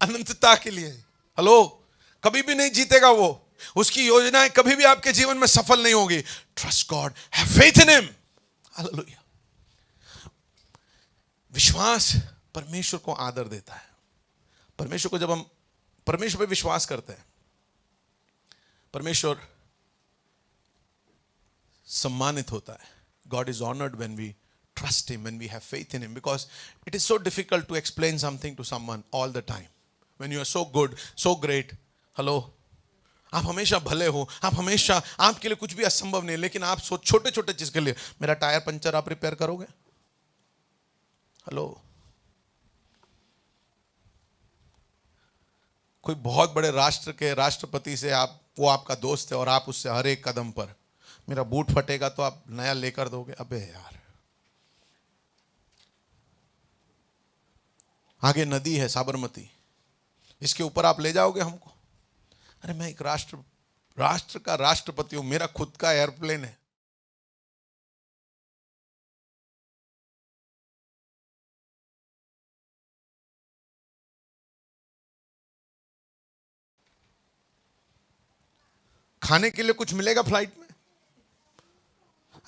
अनंतता के लिए। हेलो, कभी भी नहीं जीतेगा वो, उसकी योजनाएं कभी भी आपके जीवन में सफल नहीं होगी। Trust God, have faith in him. Hallelujah. विश्वास परमेश्वर को आदर देता है। परमेश्वर को जब हम परमेश्वर पे विश्वास करते हैं, परमेश्वर सम्मानित होता है। God is honoured when we trust him, when we have faith in him, because it is so difficult to explain something to someone all the time when you are so good, so great. Hello, आप हमेशा भले हो, आप हमेशा, आपके लिए कुछ भी असंभव नहीं, लेकिन आप छोटे छोटे चीज के लिए, मेरा टायर पंचर आप रिपेयर करोगे? हेलो, कोई बहुत बड़े राष्ट्र के राष्ट्रपति से आप, वो आपका दोस्त है और आप उससे हर एक कदम पर, मेरा बूट फटेगा तो आप नया लेकर दोगे? अबे यार, आगे नदी है साबरमती, इसके ऊपर आप ले जाओगे हमको? अरे मैं एक राष्ट्र का राष्ट्रपति हूं, मेरा खुद का एयरप्लेन है। खाने के लिए कुछ मिलेगा फ्लाइट में?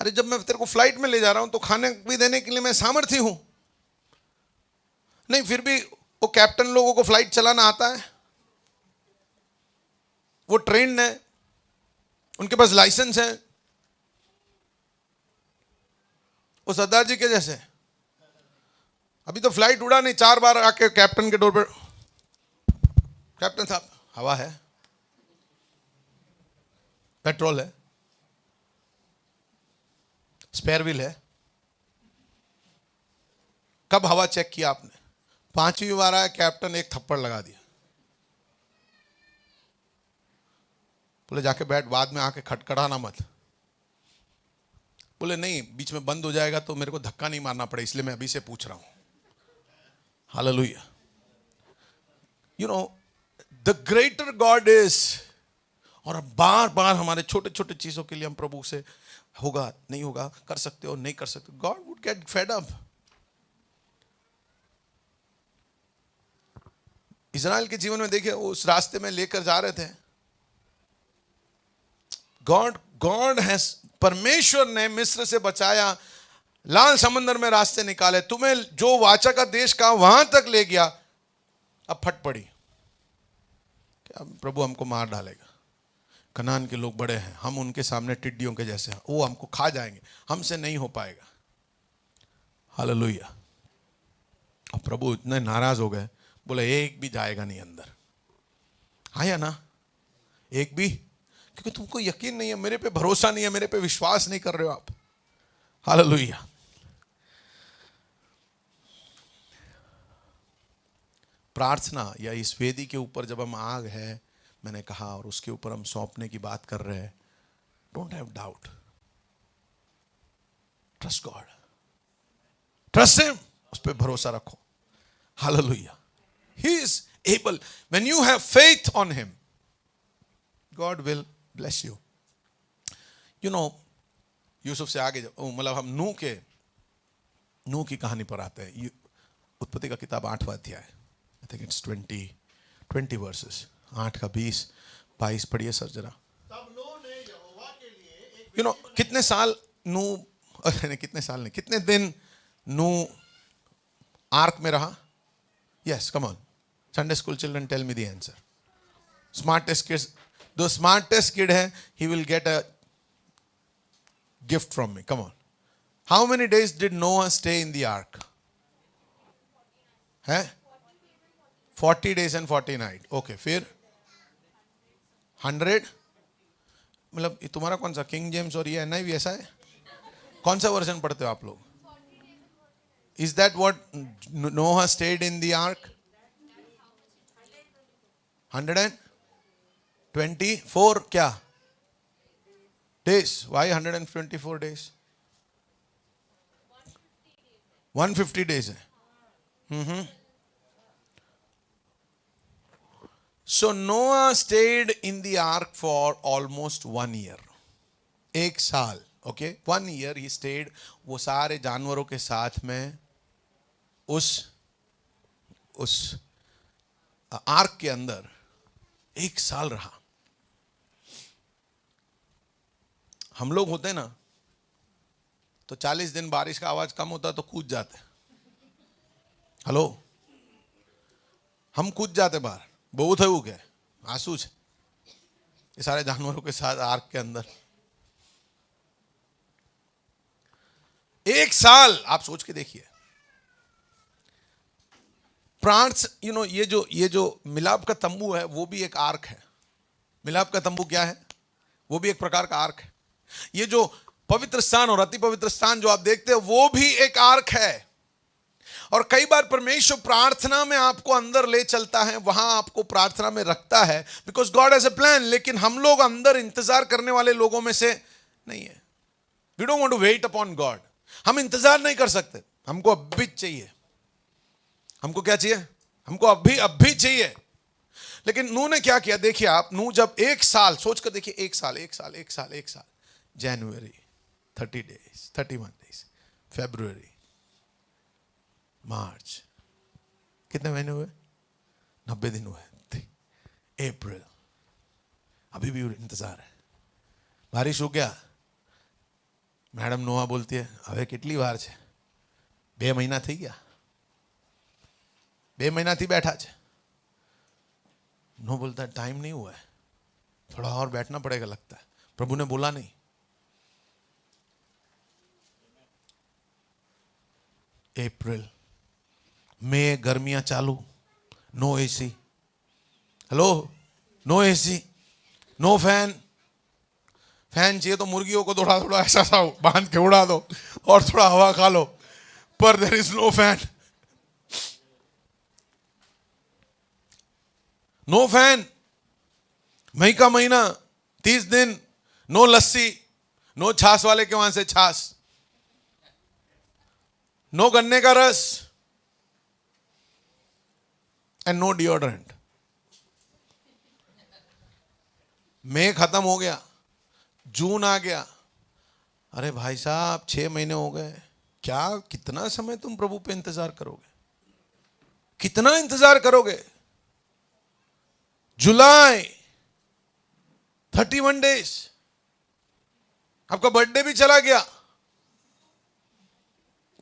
अरे जब मैं तेरे को फ्लाइट में ले जा रहा हूं तो खाने भी देने के लिए मैं सामर्थ्य हूं। नहीं, फिर भी वो कैप्टन लोगों को फ्लाइट चलाना आता है, वो ट्रेन्ड है, उनके पास लाइसेंस है। वो सरदार जी के जैसे अभी तो फ्लाइट उड़ा नहीं, 4 बार आके कैप्टन के डोर पर, कैप्टन साहब हवा है, पेट्रोल है, स्पेयर व्हील है। कब हवा चेक किया आपने? 5वीं बार आया कैप्टन, एक थप्पड़ लगा दिया, बोले जाके बैठ, बाद में आके खटखटाना मत। बोले नहीं, बीच में बंद हो जाएगा तो मेरे को धक्का नहीं मारना पड़े, इसलिए मैं अभी से पूछ रहा हूं। Hallelujah. You know the greater God is. और बार बार हमारे छोटे छोटे चीजों के लिए हम प्रभु से, होगा नहीं होगा, कर सकते हो नहीं कर सकते, God would get fed up. Israel के जीवन में देखिए, उस रास्ते में लेकर जा रहे थे, गॉड हैज, परमेश्वर ने मिस्र से बचाया, लाल समंदर में रास्ते निकाले, तुम्हें जो वाचा का देश का वहां तक ले गया। अब फट पड़ी, क्या प्रभु हमको मार डालेगा, कनान के लोग बड़े हैं, हम उनके सामने टिड्डियों के जैसे हैं, वो हमको खा जाएंगे, हमसे नहीं हो पाएगा। हालेलुया। और प्रभु इतने नाराज हो गए, बोले एक भी जाएगा नहीं अंदर। आया ना, एक भी, क्योंकि तुमको यकीन नहीं है, मेरे पे भरोसा नहीं है, मेरे पे विश्वास नहीं कर रहे हो आप। हालेलुया। प्रार्थना या इस वेदी के ऊपर जब हम आग है, मैंने कहा, और उसके ऊपर हम सौंपने की बात कर रहे हैं, don't have doubt, trust God, trust him, उस पर भरोसा रखो। Hallelujah. He is able. When you have faith on him, God will bless you. You know, Yusuf से आगे मतलब हम नूह की कहानी पर आते हैं। उत्पत्ति का किताब 8वां अध्याय, आई थिंक इट्स 20 वर्सेस, 8 का 20-22 पढ़िए सर जरा। तब नूह ने यहोवा के लिए यू नो कितने साल नूह, कितने साल नहीं, कितने दिन नूह आर्क में रहा? Yes, come on, Sunday school children, tell me the answer. Smartest kids, the smartest kid है, he will get a gift from me, come on. How many days did Noah stay in the ark? है 40 days and 40 nights। Okay, फिर 100, मतलब तुम्हारा कौन सा, king James और ये NIV ऐसा है? कौन सा वर्जन पढ़ते हो आप लोग? Is that what Noah stayed in the ark? 124 क्या डेज? Why 124 days? 150 days है। So Noah stayed in the ark for almost 1 year. 1 साल, okay? 1 year he stayed. वो सारे जानवरों के साथ में उस आर्क के अंदर 1 साल रहा। हम लोग होते ना तो 40 दिन बारिश का आवाज कम होता तो कूद जाते। हेलो, हम कूद जाते बाहर, बहुत है वो क्या आंसू है, ये सारे जानवरों के साथ आर्क के अंदर 1 साल। आप सोच के देखिए, यू नो, ये जो मिलाप का तंबू है वो भी एक आर्क है। मिलाप का तंबू क्या है? वो भी एक प्रकार का आर्क है। ये जो पवित्र स्थान और अति पवित्र स्थान जो आप देखते हैं वो भी एक आर्क है। और कई बार परमेश्वर प्रार्थना में आपको अंदर ले चलता है, वहां आपको प्रार्थना में रखता है, because God has a plan. लेकिन हम लोग अंदर इंतजार करने वाले लोगों में से नहीं है। We don't want to wait upon God. हम इंतजार नहीं कर सकते, हमको अब भी चाहिए। हमको क्या चाहिए? हमको अब भी चाहिए। लेकिन नूह ने क्या किया? देखिए आप, नूह जब 1 साल, सोचकर देखिए, 1 साल, जनवरी 30 days, 31 days, फरवरी, मार्च, कितने महीने हुए? 90 दिन हुए। अप्रैल, अभी भी इंतजार है। बारिश हो गया, मैडम नोहा बोलती है, હવે કેટલી વાર છે? 2 મહિના થઈ ગયા, 2 મહિનાથી बैठा છે। नो बोलता है टाइम नहीं हुआ है, थोड़ा और बैठना पड़ेगा लगता है। प्रभु ने बोला नहीं। अप्रैल, मई गर्मियां चालू, no AC, hello, no AC, no fan. Fan चाहिए तो मुर्गियों को थोड़ा थोड़ा ऐसा सा बांध के उड़ा दो और थोड़ा हवा खा लो, पर there is no fan, no fan. मई का महीना 30 दिन, नो लस्सी, नो छाछ वाले के वहां से छाछ, नो गन्ने का रस, एंड नो डिओड्रेंट। मई खत्म हो गया, जून आ गया। अरे भाई साहब 6 महीने हो गए, क्या कितना समय तुम प्रभु पे इंतजार करोगे, कितना इंतजार करोगे? जुलाई 31 डेज, आपका बर्थडे भी चला गया,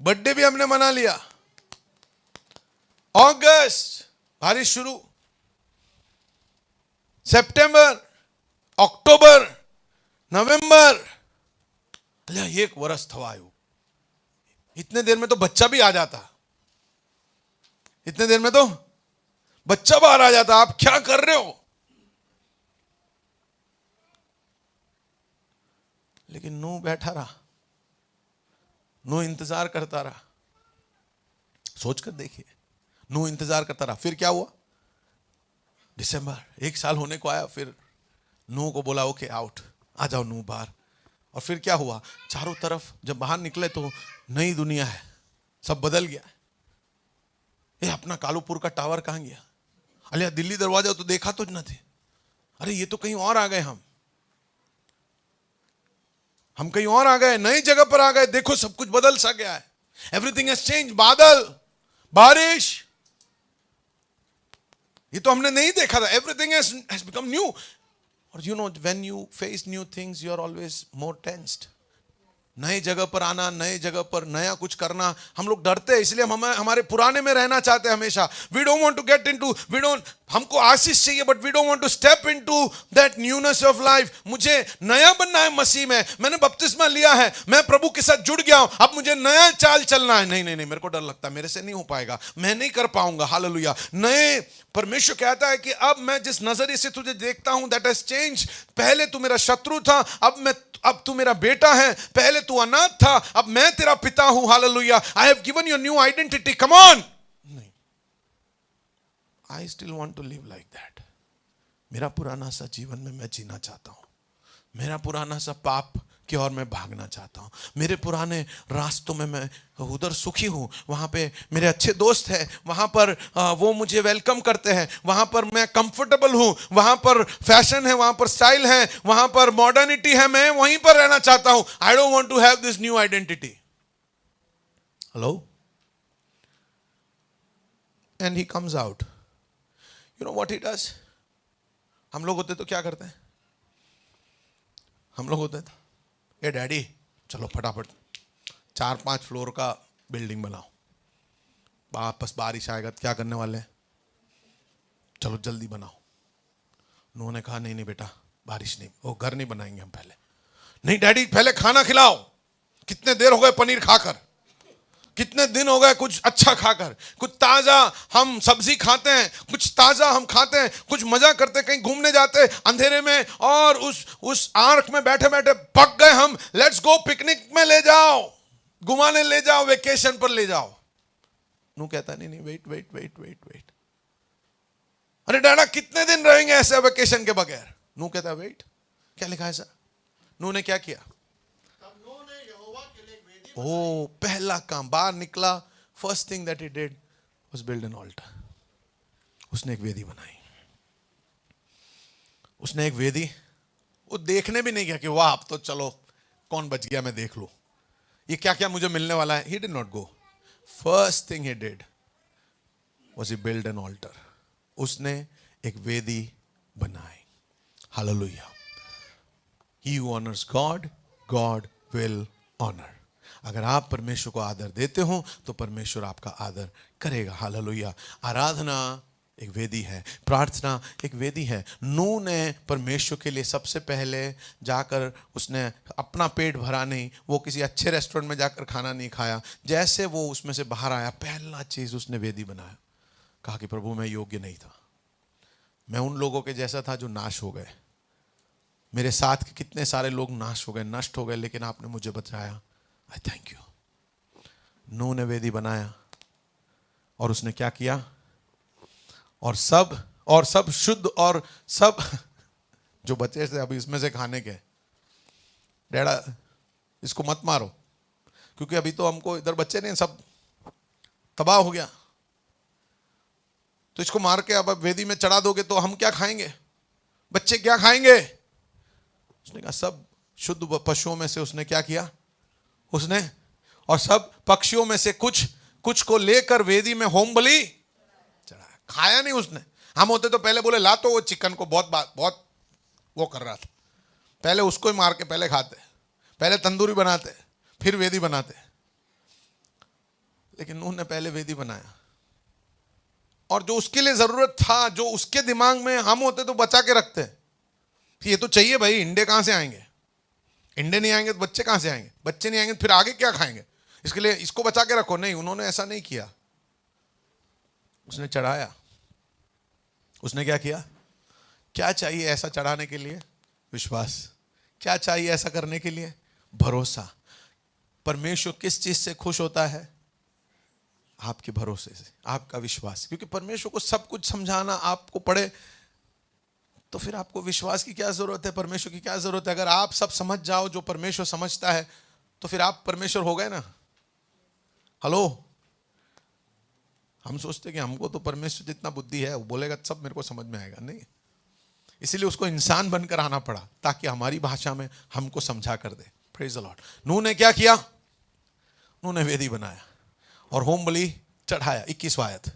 बर्थडे भी हमने मना लिया। अगस्त बारिश शुरू, सितंबर, अक्टूबर, नवंबर, एक वर्ष थवायो। इतने देर में तो बच्चा भी आ जाता, इतने देर में तो बच्चा बाहर आ जाता। आप क्या कर रहे हो? लेकिन नू बैठा रहा, नू इंतजार करता रहा। सोचकर देखिए, नू इंतजार करता रहा। फिर क्या हुआ? दिसंबर, 1 साल होने को आया। फिर नू को बोला ओके आउट, आ जाओ नू बाहर। और फिर क्या हुआ? चारों तरफ जब बाहर निकले तो नई दुनिया है, सब बदल गया। ये अपना कालूपुर का टावर कहां गया? अरे दिल्ली दरवाजा तो देखा तो न थे, अरे ये तो कहीं और आ गए, हम कहीं और आ गए, नई जगह पर आ गए। देखो सब कुछ बदल सा गया है, एवरीथिंग हैज चेंज। बादल, बारिश, ये तो हमने नहीं देखा था। Everything has become new. और you know when you face new things you are always more tensed. नए जगह पर आना, नए जगह पर नया कुछ करना, हम लोग डरते हैं, इसलिए हम हमारे पुराने में रहना चाहते हैं हमेशा। We don't want to get into, we don't, हमको आशीष चाहिए but we don't want to step into that newness of life. मुझे नया बनना है मसीह में, मैंने बपतिस्मा लिया है, मैं प्रभु के साथ जुड़ गया हूं, अब मुझे नया चाल चलना है। नहीं नहीं नहीं, मेरे को डर लगता है, मेरे से नहीं हो पाएगा, मैं नहीं कर पाऊंगा। हालेलुया। नए, परमेश्वर कहता है कि अब मैं जिस नजरिए से तुझे देखता हूं दैट हैज चेंज। पहले तू मेरा शत्रु था, अब तू मेरा बेटा है। पहले तू अनाथ था, अब मैं तेरा पिता हूं। Hallelujah. I have given you new identity. Come on. नहीं, I still want to live like that. मेरा पुराना सा जीवन में मैं जीना चाहता हूं, मेरा पुराना सा पाप की ओर मैं भागना चाहता हूं, मेरे पुराने रास्तों में मैं उधर सुखी हूं, वहां पे मेरे अच्छे दोस्त हैं, वहां पर वो मुझे वेलकम करते हैं, वहां पर मैं कंफर्टेबल हूं, वहां पर फैशन है, वहां पर स्टाइल है, वहां पर मॉडर्निटी है, मैं वहीं पर रहना चाहता हूं। I don't want to have this new identity. Hello. And he comes out. You know what he does? हम लोग होते तो क्या करते हैं? हम लोग होते तो, ए डैडी चलो फटाफट 4-5 फ्लोर का बिल्डिंग बनाओ, वापस बारिश आएगा तो क्या करने वाले हैं, चलो जल्दी बनाओ। उन्होंने कहा नहीं नहीं बेटा, बारिश नहीं, वो घर नहीं बनाएंगे हम पहले। नहीं डैडी पहले खाना खिलाओ, कितने देर हो गए पनीर खाकर, कितने दिन हो गए कुछ अच्छा खाकर, कुछ ताजा हम सब्जी खाते हैं, कुछ ताजा हम खाते हैं, कुछ मजा करते, कहीं घूमने जाते अंधेरे में, और उस आर्क में बैठे बैठे पक गए हम। लेट्स गो, पिकनिक में ले जाओ, घुमाने ले जाओ, वेकेशन पर ले जाओ। नू कहता नहीं नहीं, wait wait wait wait wait. अरे डाडा कितने दिन रहेंगे ऐसे वेकेशन के बगैर? नू कहता वेट। क्या लिखा है सर? नू ने क्या किया? ओ, पहला काम, बाहर निकला, first thing that he did was build an altar. उसने एक वेदी बनाई। उसने एक वेदी, वो देखने भी नहीं गया कि वाह अब तो चलो कौन बच गया मैं देख लूं, ये क्या क्या मुझे मिलने वाला है। He did not go. First thing he did was he build an altar. उसने एक वेदी बनाई। Hallelujah. He who honours God, God will honour. अगर आप परमेश्वर को आदर देते हो तो परमेश्वर आपका आदर करेगा। हालेलुया। आराधना एक वेदी है, प्रार्थना एक वेदी है। नूह ने परमेश्वर के लिए सबसे पहले जाकर उसने अपना पेट भरा नहीं, वो किसी अच्छे रेस्टोरेंट में जाकर खाना नहीं खाया। जैसे वो उसमें से बाहर आया, पहला चीज उसने वेदी बनाया, कहा कि प्रभु मैं योग्य नहीं था, मैं उन लोगों के जैसा था जो नाश हो गए, मेरे साथ के कितने सारे लोग नाश हो गए, नष्ट हो गए, लेकिन आपने मुझे बचाया, आई थैंक यू। नूह ने वेदी बनाया और उसने क्या किया, और सब शुद्ध और सब जो बचे थे अभी इसमें से खाने के, डैडा इसको मत मारो क्योंकि अभी तो हमको इधर बच्चे नहीं, सब तबाह हो गया, तो इसको मार के अब वेदी में चढ़ा दोगे तो हम क्या खाएंगे, बच्चे क्या खाएंगे। उसने कहा सब शुद्ध पशुओं में से उसने क्या किया, उसने और सब पक्षियों में से कुछ को लेकर वेदी में होम बलि चढ़ाया। खाया नहीं उसने। हम होते तो पहले बोले ला, तो वो चिकन को बहुत वो कर रहा था, पहले उसको ही मार के पहले खाते, पहले तंदूरी बनाते, फिर वेदी बनाते। लेकिन नूह ने पहले वेदी बनाया, और जो उसके लिए जरूरत था, जो उसके दिमाग में, हम होते तो बचा के रखते, ये तो चाहिए भाई, अंडे कहां से आएंगे, अंडे नहीं आएंगे तो बच्चे कहां से आएंगे, बच्चे नहीं आएंगे तो फिर आगे क्या खाएंगे, इसके लिए इसको बचा के रखो। नहीं, उन्होंने ऐसा नहीं किया, उसने चढ़ाया। उसने क्या किया, क्या चाहिए ऐसा चढ़ाने के लिए, विश्वास। क्या चाहिए ऐसा करने के लिए, भरोसा। परमेश्वर किस चीज से खुश होता है, आपके भरोसे से, आपका विश्वास। क्योंकि परमेश्वर को सब कुछ समझाना आपको पड़े तो फिर आपको विश्वास की क्या जरूरत है, परमेश्वर की क्या जरूरत है। अगर आप सब समझ जाओ जो परमेश्वर समझता है तो फिर आप परमेश्वर हो गए ना। हेलो, हम सोचते कि हमको तो परमेश्वर जितना बुद्धि है, वो बोलेगा सब मेरे को समझ में आएगा, नहीं। इसीलिए उसको इंसान बनकर आना पड़ा ताकि हमारी भाषा में हमको समझा कर दे। Praise the Lord. नूह ने क्या किया, नूह ने वेदी बनाया और होम बलि चढ़ाया। 21वां आयत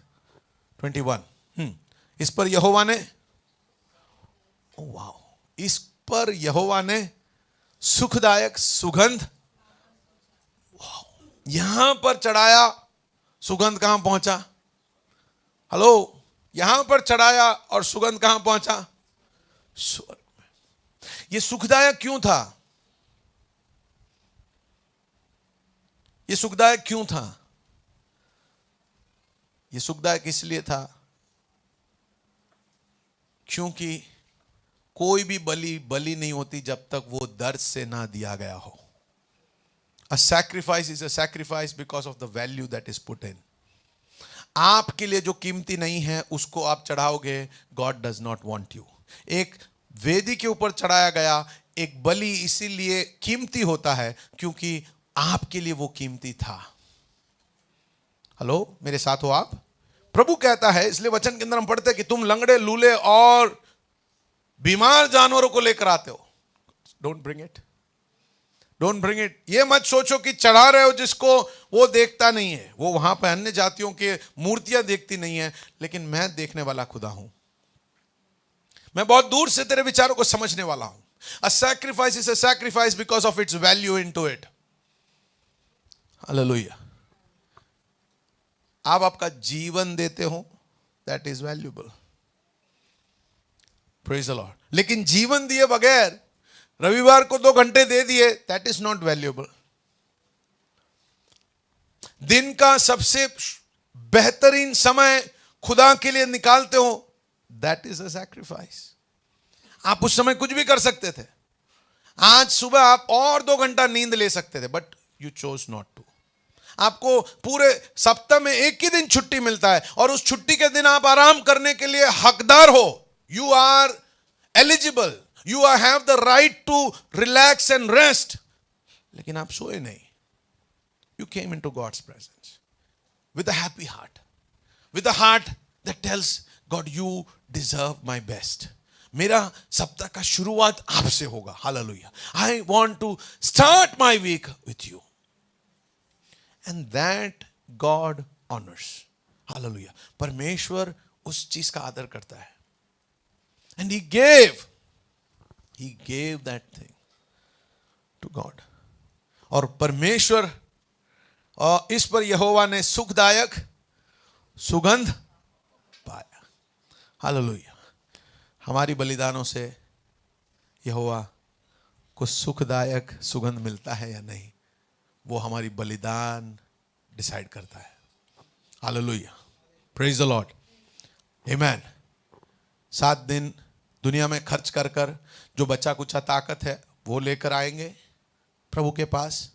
21। इस पर यहोवा ने, वाह, इस पर यहोवा ने सुखदायक सुगंध, यहां पर चढ़ाया, सुगंध कहां पहुंचा, हेलो, यहां पर चढ़ाया और सुगंध कहां पहुंचा, स्वर्ग में। यह सुखदायक क्यों था, यह सुखदायक क्यों था, यह सुखदायक इसलिए था क्योंकि कोई भी बलि नहीं होती जब तक वो दर्द से ना दिया गया हो। A sacrifice is a sacrifice because of the value that is put in. आपके लिए जो कीमती नहीं है उसको आप चढ़ाओगे, God does not want you. एक वेदी के ऊपर चढ़ाया गया एक बलि इसीलिए कीमती होता है क्योंकि आपके लिए वो कीमती था। हेलो, मेरे साथ हो आप। प्रभु कहता है, इसलिए वचन के अंदर हम पढ़ते हैं कि तुम लंगड़े, लूले और बीमार जानवरों को लेकर आते हो। Don't bring it, don't bring it. ये मत सोचो कि चढ़ा रहे हो जिसको वो देखता नहीं है, वो वहां पर अन्य जातियों के मूर्तियां देखती नहीं है, लेकिन मैं देखने वाला खुदा हूं। मैं बहुत दूर से तेरे विचारों को समझने वाला हूं। A sacrifice is a sacrifice because of its value into it. Hallelujah. आप आपका जीवन देते हो, that is valuable. Praise the Lord. लेकिन जीवन दिए बगैर रविवार को 2 घंटे दे दिए, that is not valuable. दिन का सबसे बेहतरीन समय खुदा के लिए निकालते हो, that is a sacrifice. आप उस समय कुछ भी कर सकते थे। आज सुबह आप और 2 घंटा नींद ले सकते थे, but you chose not to. आपको पूरे सप्ताह में एक ही दिन छुट्टी मिलता है और उस छुट्टी के दिन आप आराम करने के लिए हकदार हो। You are eligible. You have the right to relax and rest. लेकिन आप सोए नहीं। You came into God's presence with a happy heart, with a heart that tells God, you deserve my best. मेरा सप्ताह का शुरुआत आपसे होगा। Hallelujah. I want to start my week with you. And that God honors. Hallelujah. परमेश्वर उस चीज का आदर करता है। And he gave that thing to God. और परमेश्वर, और इस पर यहोवा ने सुखदायक सुगंध पाया। हालेलुया। हमारी बलिदानों से यहोवा को सुखदायक सुगंध मिलता है या नहीं, वो हमारी बलिदान डिसाइड करता है। हालेलुया, प्रेज द लॉर्ड, आमेन। 7 दिन दुनिया में खर्च कर कर जो बचा कुचा ताकत है वो लेकर आएंगे प्रभु के पास,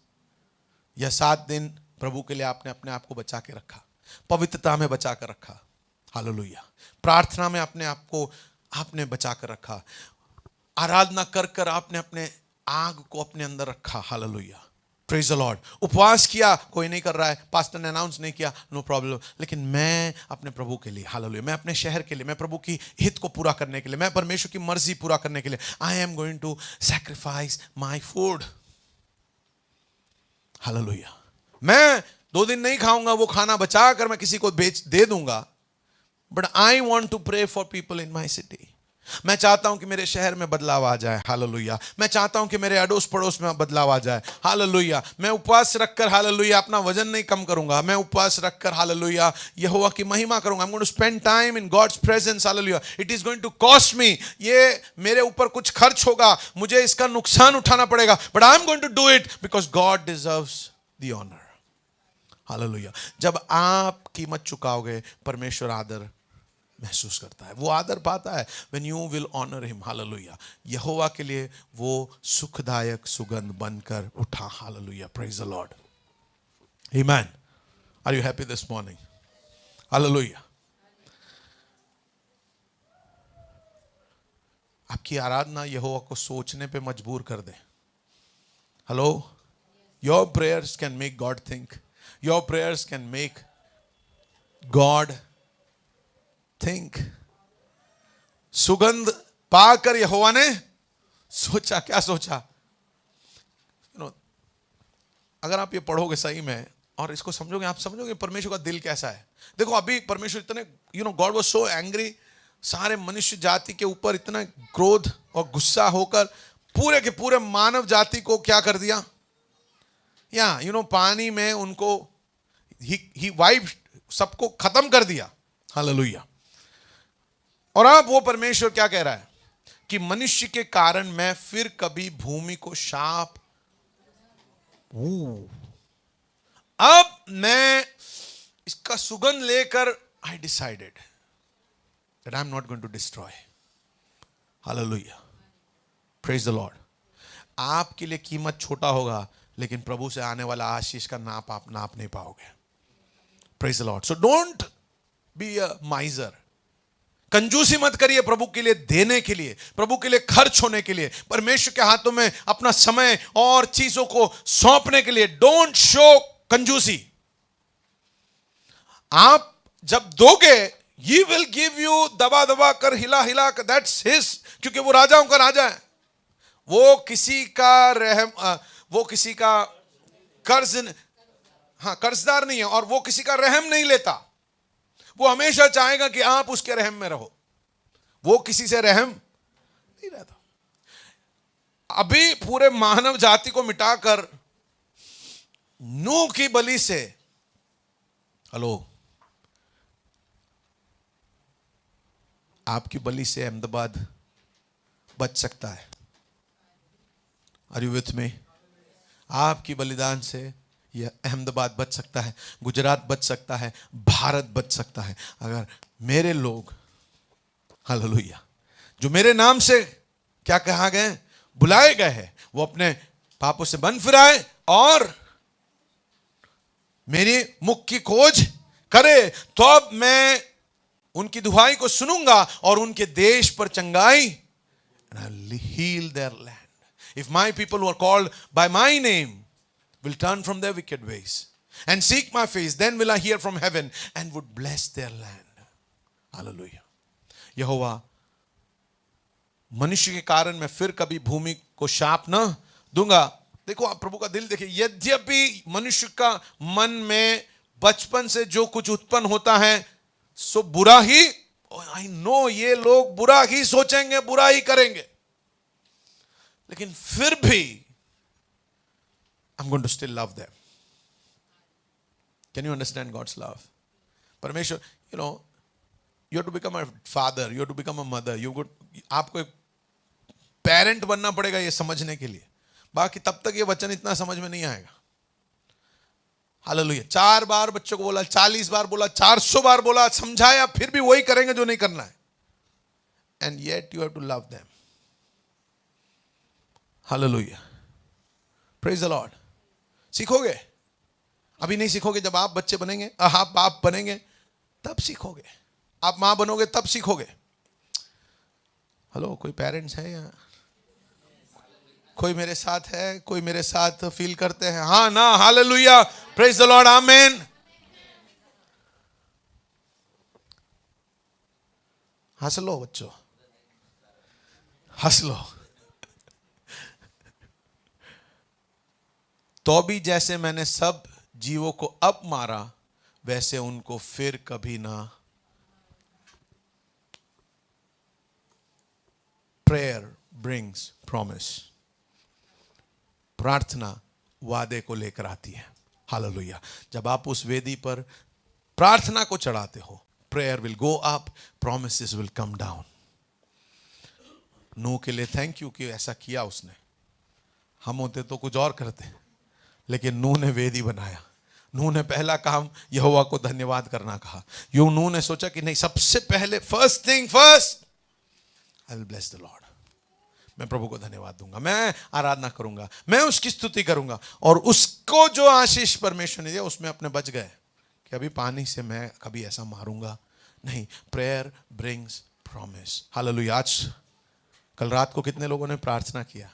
या 7 दिन प्रभु के लिए आपने अपने आप को बचा के रखा, पवित्रता में बचा कर रखा। हालेलुया, प्रार्थना में अपने आप को आपने बचा कर रखा, आराधना कर कर आपने अपने आग को अपने अंदर रखा। Hallelujah, praise the Lord. उपवास किया, कोई नहीं कर रहा है, पास्टर ने अनाउंस नहीं किया, नो प्रॉब्लम, लेकिन मैं अपने प्रभु के लिए, हालेलुया, मैं अपने शहर के लिए, मैं प्रभु की हित को पूरा करने के लिए, मैं परमेश्वर की मर्जी पूरा करने के लिए, I am going to sacrifice my food. Hallelujah, मैं 2 दिन नहीं खाऊंगा, वो खाना बचा कर मैं किसी को दे दूंगा, but I want to pray for people in my city. मैं चाहता हूं कि मेरे शहर में बदलाव आ जाए। हालेलुया, मैं चाहता हूं कि मेरे अड़ोस पड़ोस में बदलाव आ जाए। हालेलुया, मैं उपवास रखकर, हालेलुया, अपना वजन नहीं कम करूंगा, मैं उपवास रखकर, हालेलुया, यहोवा की महिमा करूंगा। I am going to spend time in God's presence. Hallelujah, it is going to cost me, ये मेरे ऊपर कुछ खर्च होगा, मुझे इसका नुकसान उठाना पड़ेगा, but I am going to do it because God deserves the honour. Hallelujah, जब आप कीमत चुकाओगे, परमेश्वर आदर महसूस करता है, वो आदर पाता है when you will honor him। Hallelujah, यहोवा के लिए वो सुखदायक सुगंध बनकर उठा। Hallelujah, praise the Lord, amen। Are you happy this morning? Hallelujah. आपकी आराधना यहोवा को सोचने पे मजबूर कर दे। Hello, your prayers can make God think, your prayers can make God think. सुगंध पाकर यहोवा ने सोचा, क्या सोचा? अगर आप ये पढ़ोगे सही में और इसको समझोगे, आप समझोगे परमेश्वर का दिल कैसा है। देखो, अभी परमेश्वर इतने गॉड वाज सो एंग्री, सारे मनुष्य जाति के ऊपर इतना क्रोध और गुस्सा होकर पूरे के पूरे मानव जाति को क्या कर दिया, या पानी में उनको ही वाइप सबको खत्म कर दिया। हालेलुया। और अब वो परमेश्वर क्या कह रहा है कि मनुष्य के कारण मैं फिर कभी भूमि को शाप, अब मैं इसका सुगंध लेकर आई decided that I am not going to destroy. Hallelujah, praise the Lord. आपके लिए कीमत छोटा होगा, लेकिन प्रभु से आने वाला आशीष का नाप आप नाप नहीं पाओगे। Praise the Lord. So don't be a माइजर। कंजूसी मत करिए प्रभु के लिए देने के लिए, प्रभु के लिए खर्च होने के लिए, परमेश्वर के हाथों में अपना समय और चीजों को सौंपने के लिए। डोंट शो कंजूसी। आप जब दोगे, ही विल गिव यू दबा दबा कर, हिला हिला कर, दैट्स हिज, क्योंकि वो राजाओं का राजा है। वो किसी का कर्जदार नहीं है, और वो किसी का रहम नहीं लेता। वो हमेशा चाहेगा कि आप उसके रहम में रहो, वो किसी से रहम नहीं रहता। अभी पूरे मानव जाति को मिटाकर नूह की बलि से, हेलो, आपकी बलि से अहमदाबाद बच सकता है। Are you with me? आपकी बलिदान से यह अहमदाबाद बच सकता है, गुजरात बच सकता है, भारत बच सकता है, अगर मेरे लोग, हालेलुया, जो मेरे नाम से क्या कहा गए, बुलाए गए हैं, वो अपने पापों से मन फिराए और मेरी मुख की खोज करे, तो अब मैं उनकी दुहाई को सुनूंगा और उनके देश पर चंगाई, and I'll heal their land. If my people who are called by my name will turn from their wicked ways and seek my face, then will I hear from heaven and would bless their land. Hallelujah. यहोवा, मनुष्य के कारण मैं फिर कभी भूमि को शाप न दूंगा। देखो, आप प्रभु का दिल देखिए। यद्यपि मनुष्य का मन में बचपन से जो कुछ उत्पन्न होता है सो बुरा ही, आई नो ये लोग बुरा ही सोचेंगे, बुरा ही करेंगे, लेकिन फिर भी I'm going to still love them. Can you understand God's love? परमेश्वर, you have to become a father, you have to become a mother, आपको एक पेरेंट बनना पड़ेगा ये समझने के लिए। बाकी तब तक ये वचन इतना समझ में नहीं आएगा। हालेलुया। 4 बार बच्चों को बोला, 40 बार बोला, 400 बार बोला, समझाया, फिर भी वही करेंगे जो नहीं करना है। And yet you have to love them. Hallelujah, praise the Lord. सीखोगे, अभी नहीं सीखोगे। जब आप बच्चे बनेंगे, आप बाप बनेंगे, तब सीखोगे। आप मां बनोगे तब सीखोगे। हेलो, कोई पेरेंट्स है या कोई मेरे साथ है? कोई मेरे साथ फील करते हैं? हाँ ना? हालेलुया, प्रेज द लॉर्ड, आमेन। हंस लो बच्चों, हंस लो। तो भी जैसे मैंने सब जीवों को अब मारा, वैसे उनको फिर कभी ना। Prayer brings promise. प्रार्थना वादे को लेकर आती है। हालेलुया। जब आप उस वेदी पर प्रार्थना को चढ़ाते हो, prayer will go up, promises will come down. नूह के लिए थैंक यू कि ऐसा किया उसने। हम होते तो कुछ और करते, लेकिन नूह ने वेदी बनाया। नूह ने पहला काम यहोवा को धन्यवाद करना कहा। यूं नूह ने सोचा कि नहीं, सबसे पहले first thing first, I will bless the Lord. मैं प्रभु को धन्यवाद दूंगा, मैं आराधना करूंगा, मैं उसकी स्तुति करूंगा। और उसको जो आशीष परमेश्वर ने दिया, उसमें अपने बच गए कि अभी पानी से मैं कभी ऐसा मारूंगा नहीं। Prayer brings promise. हालेलुया। आज कल रात को कितने लोगों ने प्रार्थना किया?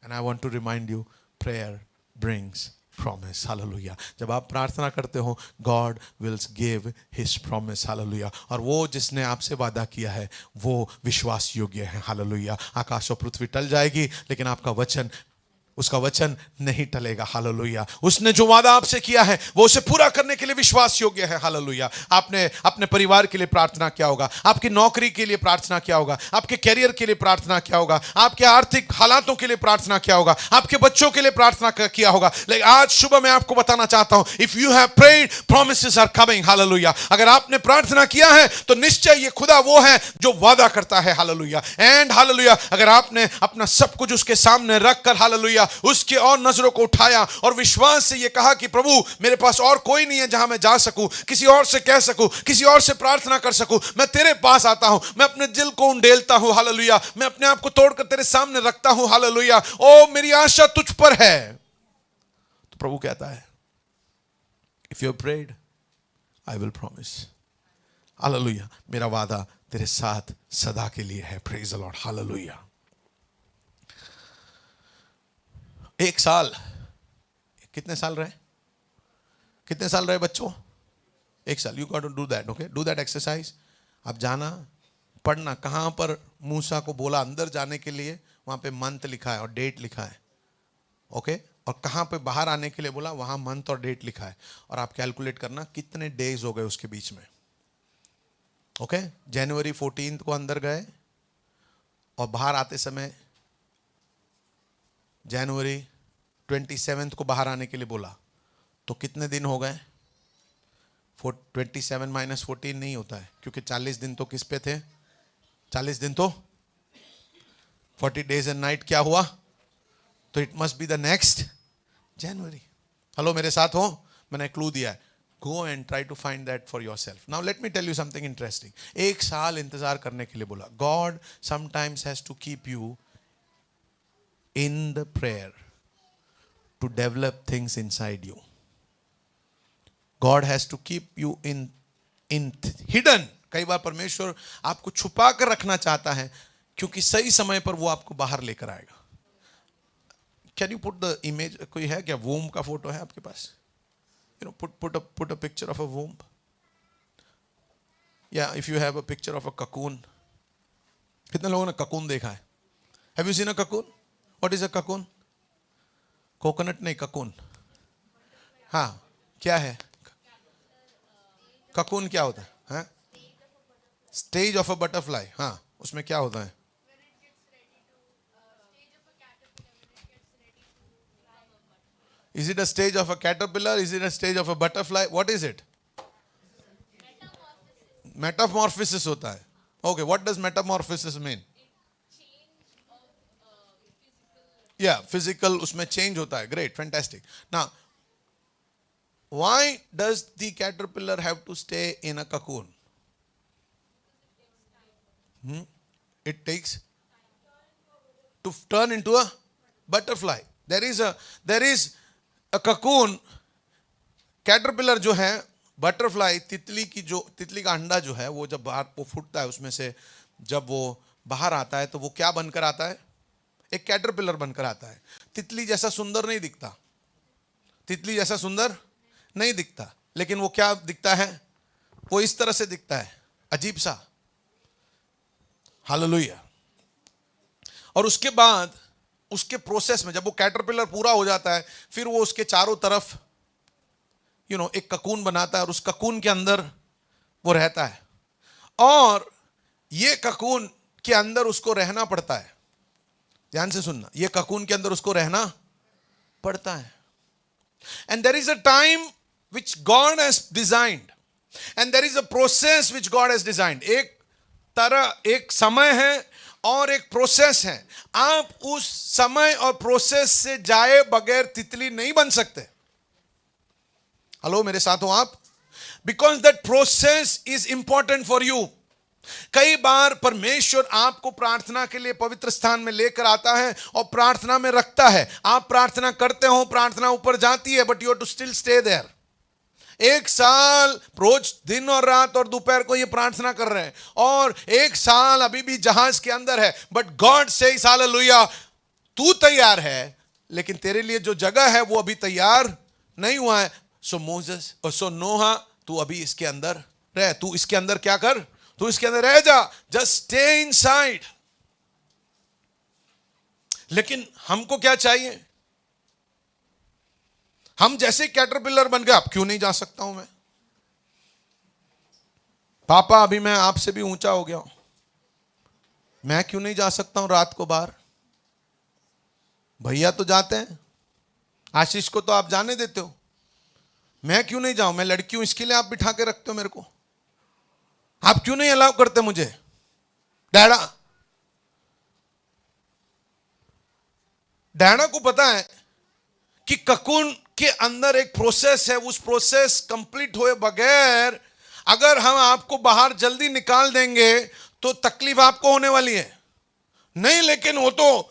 And I want to remind you, prayer brings promise. Hallelujah. जब आप प्रार्थना करते हो, God will give his promise. Hallelujah. और वो जिसने आपसे वादा किया है वो विश्वास योग्य है। हालेलुया। आकाश और पृथ्वी टल जाएगी, लेकिन आपका वचन, उसका वचन नहीं टलेगा। हालेलुया। उसने जो वादा आपसे किया है वो उसे पूरा करने के लिए विश्वास योग्य है। हालेलुया। आपने अपने परिवार के लिए प्रार्थना किया होगा, आपकी नौकरी के लिए प्रार्थना किया होगा, आपके कैरियर के लिए प्रार्थना किया होगा, आपके आर्थिक हालातों के लिए प्रार्थना किया होगा, आपके बच्चों के लिए प्रार्थना किया होगा। लेकिन आज सुबह मैं आपको बताना चाहता हूं, if you have prayed, promises are coming. Hallelujah. अगर आपने प्रार्थना किया है तो निश्चय ये खुदा वो है जो वादा करता है। हालेलुया। एंड हालेलुया, अगर आपने अपना सब कुछ उसके सामने रखकर, हालेलुया, उसकी और नजरों को उठाया और विश्वास से यह कहा कि प्रभु, मेरे पास और कोई नहीं है जहां मैं जा सकूं, किसी और से कह सकूं, किसी और से प्रार्थना कर सकूं, मैं तेरे पास आता हूं, मैं अपने दिल को उंडेलता हूं। हालेलुया। मैं अपने आप को तोड़कर तेरे सामने रखता हूं। हालेलुया। ओ मेरी आशा तुझ पर है। तो प्रभु कहता है, if you have prayed, I will promise. Hallelujah. मेरा वादा तेरे साथ सदा के लिए है। Praise the Lord. हालेलुया। 1 साल, कितने साल रहे? कितने साल रहे बच्चों? 1 साल। You got to do that, okay? Do that exercise. आप जाना, पढ़ना। कहां पर मूसा को बोला अंदर जाने के लिए, वहां पे मंथ लिखा है और डेट लिखा है, ओके? और कहां पे बाहर आने के लिए बोला, वहां मंथ और डेट लिखा है। और आप कैलकुलेट करना कितने डेज हो गए उसके बीच में, ओके? जनवरी 14 को अंदर गए और बाहर आते समय जनवरी 27 को बाहर आने के लिए बोला, तो कितने दिन हो गए? 27 माइनस 14 नहीं होता है, क्योंकि 40 दिन तो किस पे थे? 40 दिन तो 40 डेज एंड नाइट क्या हुआ? तो it must be the next January. Hello, मेरे साथ हो? मैंने क्लू दिया है, go and try to find that for yourself. Now let me tell you something interesting. 1 साल इंतजार करने के लिए बोला। God sometimes has to keep you in the prayer to develop things inside you. God has to keep you in hidden. कई बार परमेश्वर आपको छुपा कर रखना चाहता है, क्योंकि सही समय पर वो आपको बाहर लेकर आएगा। Can you put the image? कोई है क्या? वूम का फोटो है आपके पास? You know, put a picture of a womb. Yeah, if you have a picture of a cocoon. कितने लोगों ने cocoon देखा है? Have you seen a cocoon? What is a cocoon? Coconut नहीं, cocoon. हाँ, क्या है? cocoon क्या होता है? हाँ? Stage of a butterfly. हाँ, उसमें क्या होता है? Is it a stage of a caterpillar? Is it a stage of a butterfly? What is it? Metamorphosis होता है. Okay, what does metamorphosis mean? या फिजिकल उसमें चेंज होता है. Great, fantastic. Now why does the caterpillar have to stay in a cocoon? It takes to turn into a butterfly. There is a cocoon. Caterpillar जो है, butterfly, तितली का अंडा जो है, वो जब बाहर वो फूटता है, उसमें से जब वो बाहर आता है तो वो क्या बनकर आता है? एक कैटरपिलर बनकर आता है. तितली जैसा सुंदर नहीं दिखता, तितली जैसा सुंदर नहीं दिखता, लेकिन वो क्या दिखता है? वो इस तरह से दिखता है, अजीब सा. हालेलुया. और उसके बाद उसके प्रोसेस में जब वो कैटरपिलर पूरा हो जाता है, फिर वो उसके चारों तरफ एक ककून बनाता है और उस ककून के अंदर वो रहता है. और ये ककून के अंदर उसको रहना पड़ता है. ध्यान से सुनना, ये ककून के अंदर उसको रहना पड़ता है. And there is a time which God has designed and there is a process which God has designed. एक समय है और एक प्रोसेस है. आप उस समय और प्रोसेस से जाए बगैर तितली नहीं बन सकते. हेलो, मेरे साथ हो आप? Because that process is important for you. कई बार परमेश्वर आपको प्रार्थना के लिए पवित्र स्थान में लेकर आता है और प्रार्थना में रखता है. आप प्रार्थना करते हो, प्रार्थना ऊपर जाती है, but you have to still stay there. 1 साल रोज दिन और रात और दोपहर को ये प्रार्थना कर रहे हैं, और 1 साल अभी भी जहाज के अंदर है. बट गॉड सेज हालेलुया, तू तैयार है, लेकिन तेरे लिए जो जगह है वो अभी तैयार नहीं हुआ है. सो मोसेस और सो नोहा, तू अभी इसके अंदर रह. तू इसके अंदर क्या कर? तू इसके अंदर रह जा. Just stay inside. लेकिन हमको क्या चाहिए? हम जैसे कैटरपिलर बन गए. अब क्यों नहीं जा सकता हूं मैं? पापा, अभी मैं आपसे भी ऊंचा हो गया हूं, मैं क्यों नहीं जा सकता हूं रात को बाहर? भैया तो जाते हैं, आशीष को तो आप जाने देते हो, मैं क्यों नहीं जाऊं? मैं लड़की हूं, इसके लिए आप बिठा के रखते हो मेरे को. आप क्यों नहीं अलाउ करते मुझे? डैडा को पता है कि ककून के अंदर एक प्रोसेस है. उस प्रोसेस कंप्लीट हुए बगैर अगर हम आपको बाहर जल्दी निकाल देंगे तो तकलीफ आपको होने वाली है. नहीं, लेकिन वो तो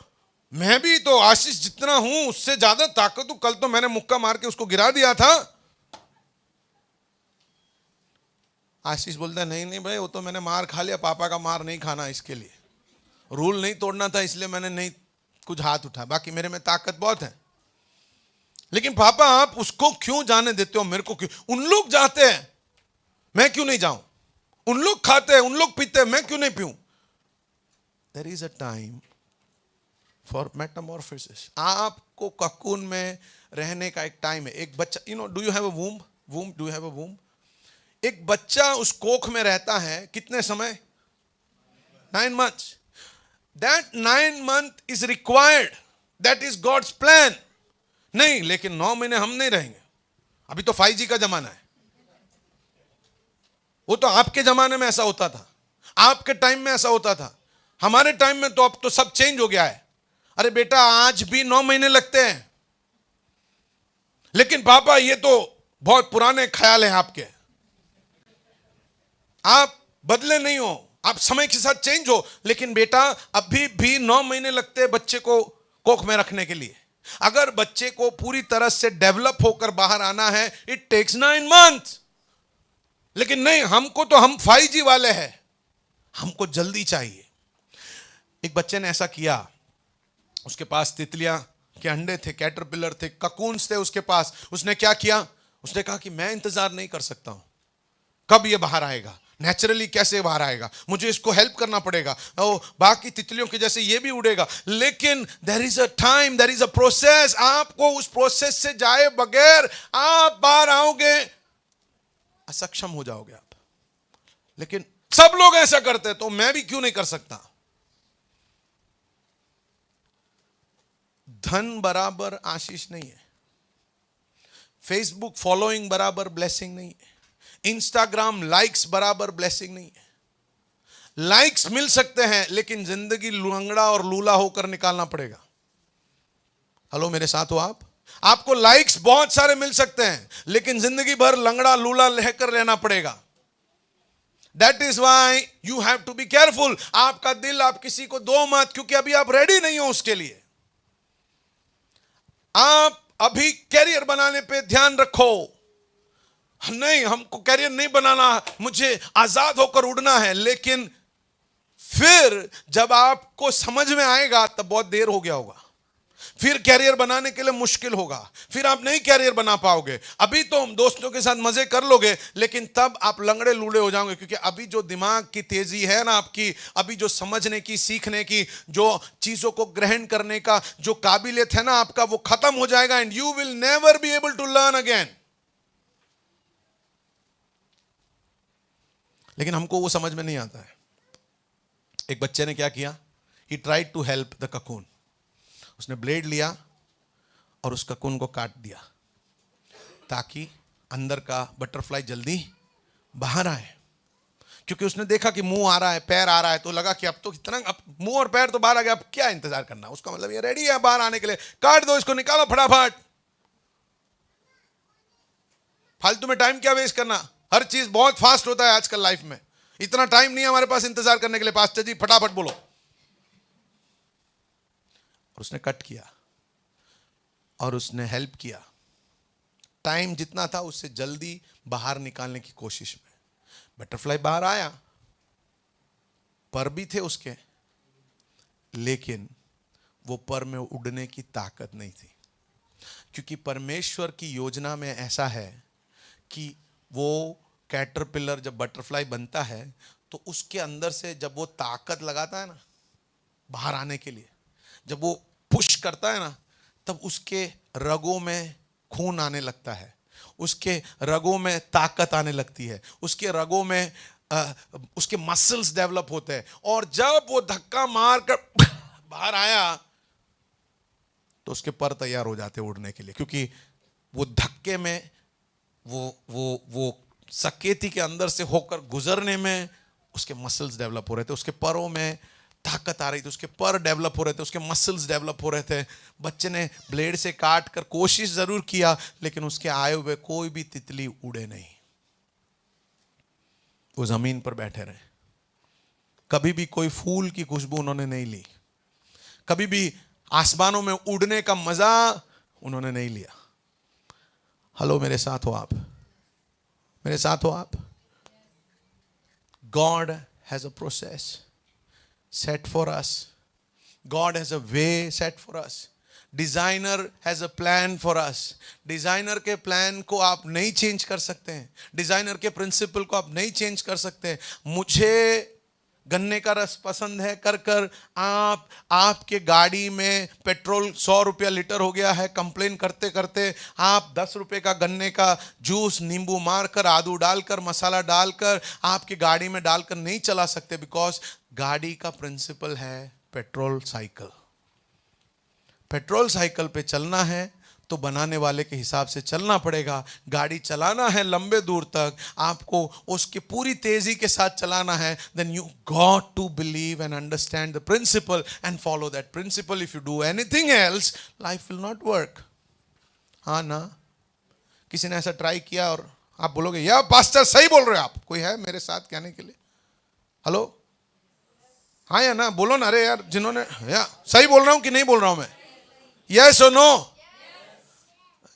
मैं भी तो आशीष जितना हूं उससे ज्यादा ताकत हूं. कल तो मैंने मुक्का मार के उसको गिरा दिया था. आशीष बोलता है, नहीं भाई, वो तो मैंने मार खा लिया, पापा का मार नहीं खाना, इसके लिए रूल नहीं तोड़ना था, इसलिए मैंने नहीं कुछ हाथ उठाया, बाकी मेरे में ताकत बहुत है. लेकिन पापा, आप उसको क्यों जाने देते हो? मेरे को क्यों? उन लोग जाते हैं, मैं क्यों नहीं जाऊं? उन लोग खाते हैं, उन लोग पीते हैं, मैं क्यों नहीं पीऊं? There is a time for metamorphosis. आपको ककून में रहने का एक टाइम है. एक बच्चा, do you have a womb? Do you have a womb? एक बच्चा उस कोख में रहता है कितने समय? 9 months. That 9 month is required. That is God's plan. नहीं, लेकिन 9 महीने हम नहीं रहेंगे. अभी तो 5G का जमाना है. वो तो आपके जमाने में ऐसा होता था, आपके टाइम में ऐसा होता था. हमारे टाइम में तो अब तो सब चेंज हो गया है. अरे बेटा, आज भी 9 महीने लगते हैं. लेकिन पापा, ये तो बहुत पुराने ख्याल हैं आपके. आप बदले नहीं हो, आप समय के साथ चेंज हो. लेकिन बेटा, अभी भी 9 महीने लगते हैं बच्चे को कोख में रखने के लिए. अगर बच्चे को पूरी तरह से डेवलप होकर बाहर आना है, इट टेक्स 9 months. लेकिन नहीं, हमको तो, हम 5G वाले हैं, हमको जल्दी चाहिए. एक बच्चे ने ऐसा किया. उसके पास तितलियां के अंडे थे, कैटरपिलर थे, ककून्स थे उसके पास. उसने क्या किया? उसने कहा कि मैं इंतजार नहीं कर सकता हूं, कब ये बाहर आएगा? नेचुरली कैसे बाहर आएगा? मुझे इसको हेल्प करना पड़ेगा. ओ, बाकी तितलियों के जैसे ये भी उड़ेगा. लेकिन there is a time, there is a process. आपको उस प्रोसेस से जाए बगैर आप बाहर आओगे, असक्षम हो जाओगे आप. लेकिन सब लोग ऐसा करते हैं, तो मैं भी क्यों नहीं कर सकता? धन बराबर आशीष नहीं है. फेसबुक फॉलोइंग बराबर ब्लेसिंग नहीं है. इंस्टाग्राम लाइक्स बराबर ब्लेसिंग नहीं है। लाइक्स मिल सकते हैं, लेकिन जिंदगी लंगड़ा और लूला होकर निकालना पड़ेगा। हेलो, मेरे साथ हो आप? आपको लाइक्स बहुत सारे मिल सकते हैं, लेकिन जिंदगी भर लंगड़ा लूला लेकर रहना पड़ेगा। That is why you have to be careful. आपका दिल आप किसी को दो मत, क्योंकि अभी आप रेडी नहीं हो उसके लिए। आप अभी कैरियर बनाने पे ध्यान रखो। नहीं, हमको कैरियर नहीं बनाना, मुझे आजाद होकर उड़ना है। लेकिन फिर जब आपको समझ में आएगा तब बहुत देर हो गया होगा। फिर कैरियर बनाने के लिए मुश्किल होगा, फिर आप नहीं कैरियर बना पाओगे। अभी तो दोस्तों के साथ मजे कर लोगे, लेकिन तब आप लंगड़े लूड़े हो जाओगे। क्योंकि अभी जो दिमाग की तेजी है ना आपकी, अभी जो समझने की, सीखने की, जो चीजों को ग्रहण करने का जो काबिलियत है ना आपका, वो खत्म हो जाएगा। And you will never be able to learn again. लेकिन हमको वो समझ में नहीं आता है। एक बच्चे ने क्या किया? He tried to help the cocoon. उसने ब्लेड लिया और उस ककून को काट दिया, ताकि अंदर का बटरफ्लाई जल्दी बाहर आए। क्योंकि उसने देखा कि मुंह आ रहा है, पैर आ रहा है, तो लगा कि अब तो इतना, अब मुंह और पैर तो बाहर आ गया, अब क्या इंतजार करना। उसका मतलब ये रेडी है बाहर आने के लिए। काट दो इसको, निकालो फटाफट। फालतू में टाइम क्या वेस्ट करना। हर चीज बहुत फास्ट होता है आजकल लाइफ में। इतना टाइम नहीं है हमारे पास इंतजार करने के लिए। पास्टर जी फटाफट बोलो। और उसने कट किया और उसने हेल्प किया। टाइम जितना था उससे जल्दी बाहर निकालने की कोशिश में। बटरफ्लाई बाहर आया, पर भी थे उसके, लेकिन वो पर में उड़ने की ताकत नहीं थी। क्योंकि परमेश्वर की योजना में ऐसा है कि वो कैटरपिलर जब बटरफ्लाई बनता है तो उसके अंदर से जब वो ताकत लगाता है ना बाहर आने के लिए, जब वो पुश करता है ना, तब उसके रगों में खून आने लगता है, उसके रगों में ताकत आने लगती है, उसके रगों में उसके मसल्स डेवलप होते हैं। और जब वो धक्का मारकर बाहर आया तो उसके पर तैयार हो जाते उड़ने के लिए। क्योंकि वो धक्के में वो सकेती के अंदर से होकर गुजरने में उसके मसल्स डेवलप हो रहे थे, उसके परों में ताकत आ रही थी, उसके पर डेवलप हो रहे थे, उसके मसल्स डेवलप हो रहे थे। बच्चे ने ब्लेड से काट कर कोशिश जरूर किया, लेकिन उसके आए हुए कोई भी तितली उड़े नहीं, वो जमीन पर बैठे रहे। कभी भी कोई फूल की खुशबू उन्होंने नहीं ली, कभी भी आसमानों में उड़ने का मजा उन्होंने नहीं लिया। हेलो, मेरे साथ हो आप? मेरे साथ हो आप? God has a process set for us. God has a way set for us. Designer has a plan for us. Designer के प्लान को आप नहीं चेंज कर सकते हैं, डिजाइनर के प्रिंसिपल को आप नहीं चेंज कर सकते। मुझे गन्ने का रस पसंद है कर कर आपके गाड़ी में पेट्रोल 100 रुपया लीटर हो गया है, कंप्लेन करते करते आप 10 रुपये का गन्ने का जूस नींबू मारकर, आदू डालकर, मसाला डालकर आपकी गाड़ी में डालकर नहीं चला सकते। बिकॉज गाड़ी का प्रिंसिपल है पेट्रोल साइकिल। पेट्रोल साइकिल पे चलना है तो बनाने वाले के हिसाब से चलना पड़ेगा। गाड़ी चलाना है लंबे दूर तक, आपको उसकी पूरी तेजी के साथ चलाना है। Then you got to believe and understand the principle and follow that principle. If you do anything else, life will not work. हाँ ना? किसी ने ऐसा ट्राई किया और आप बोलोगे या पास्टर सही बोल रहे हो आप? कोई है मेरे साथ कहने के लिए? हेलो, हाँ या ना? बोलो ना। अरे यार, जिन्होंने या सही बोल रहा हूं कि नहीं बोल रहा हूं मैं? यस और नो?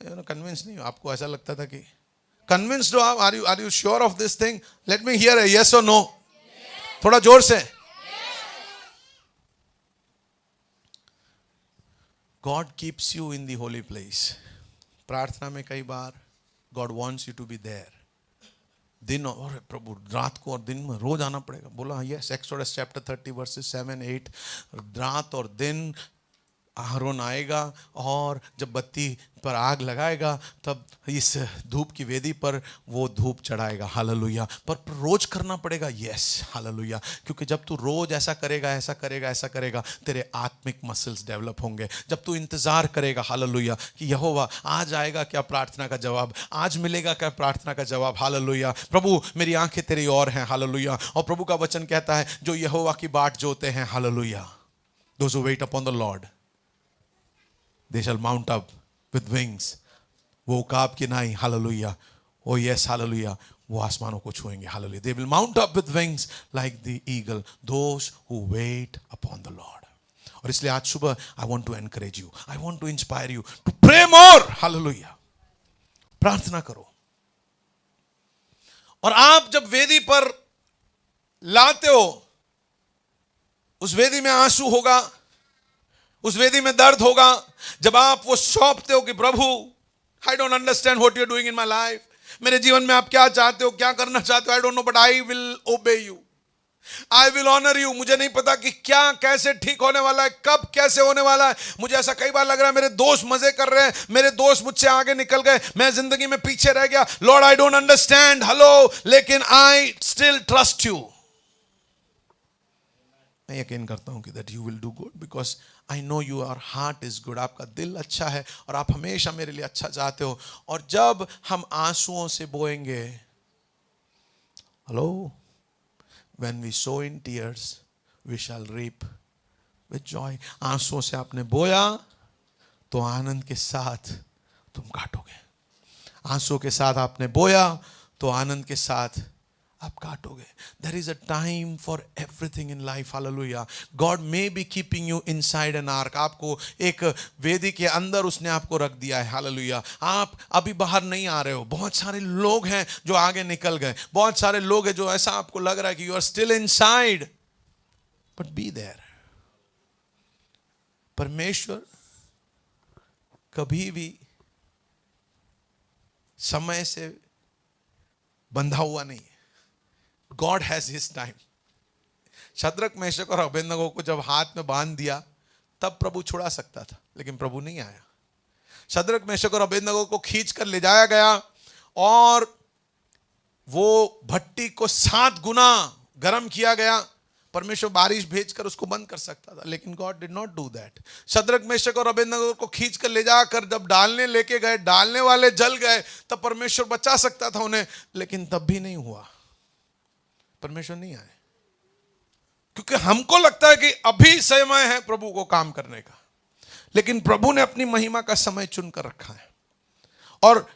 कन्विंस नहीं हो? आपको ऐसा लगता था कि कन्विंस्ड हो आप? Are you sure of this thing? Let me hear yes और नो, थोड़ा जोर से। God keeps you in the holy place. प्रार्थना में कई बार God wants you to be there. दिन और प्रभु रात को और दिन में रोज आना पड़ेगा। बोला यस, एक्सोडस चैप्टर 30 वर्सेस 7-8। रात और दिन आरोन आएगा और जब बत्ती पर आग लगाएगा तब इस धूप की वेदी पर वो धूप चढ़ाएगा। हालेलुया। पर रोज करना पड़ेगा। Yes, hallelujah. क्योंकि जब तू रोज ऐसा करेगा, ऐसा करेगा, ऐसा करेगा, तेरे आत्मिक मसल्स डेवलप होंगे। जब तू इंतजार करेगा, हालेलुया, कि यहोवा आज आएगा क्या प्रार्थना का जवाब, आज मिलेगा क्या प्रार्थना का जवाब। हालेलुया। प्रभु मेरी आंखें तेरी ओर हैं। हालेलुया। और प्रभु का वचन कहता है जो यहोवा की बाट जोते हैं, hallelujah, those who weight upon the Lord they shall mount up with wings. वो उकाब की नाई, हालेलुया, ओ यस, हालेलुया, वो आसमानों को छुएंगे। Hallelujah. They will mount up with wings like the eagle, those who wait upon the Lord. और इसलिए आज सुबह I want to encourage you, I want to inspire you to pray more. Hallelujah. प्रार्थना करो। और आप जब वेदी पर लाते हो, उस वेदी में आंसू होगा, उस वेदी में दर्द होगा। जब आप वो सौंपते हो कि प्रभु I don't understand what you are doing in my life, मेरे जीवन में आप क्या चाहते हो, क्या करना चाहते हो, I don't know, but I will obey you, I will honour you. मुझे नहीं पता कि क्या कैसे ठीक होने वाला है, कब कैसे होने वाला है। मुझे ऐसा कई बार लग रहा है मेरे दोस्त मजे कर रहे हैं, मेरे दोस्त मुझसे आगे निकल गए, मैं जिंदगी में पीछे रह गया। Lord I don't understand, hello, लेकिन आई स्टिल ट्रस्ट यू। मैं यकीन करता हूं कि that you will do good because I know your heart is good. आपका दिल अच्छा है और आप हमेशा मेरे लिए अच्छा चाहते हो। और जब हम आंसुओं से बोएंगे, hello, when we sow in tears we shall reap with joy. आंसुओं से आपने बोया तो आनंद के साथ तुम काटोगे। आंसुओं के साथ आपने बोया तो आनंद के साथ आप काटोगे। There is a time for everything in life. Hallelujah. God may be keeping you inside an ark. आपको एक वेदी के अंदर उसने आपको रख दिया है। Hallelujah. आप अभी बाहर नहीं आ रहे हो। बहुत सारे लोग हैं जो आगे निकल गए, बहुत सारे लोग हैं जो ऐसा आपको लग रहा है कि you are still inside, but be there. परमेश्वर कभी भी समय से बंधा हुआ नहीं है। God has his time. Shadrach, Meshach और अबेदनगो को जब हाथ में बांध दिया तब प्रभु छुड़ा सकता था, लेकिन प्रभु नहीं आया। शद्रक, मेशक और अबेदनगो को खींच कर ले जाया गया और वो भट्टी को 7 गुना गर्म किया गया। परमेश्वर बारिश भेजकर उसको बंद कर सकता था, लेकिन God did not do that. Shadrach, Meshach और अबेदनगो को खींच कर ले जाकर जब डालने लेके गए, डालने वाले जल गए, तब परमेश्वर बचा सकता था उन्हें, लेकिन तब भी नहीं हुआ। परमेश्वर नहीं आए क्योंकि हमको लगता है कि अभी समय है प्रभु को काम करने का, लेकिन प्रभु ने अपनी महिमा का समय चुनकर रखा है। और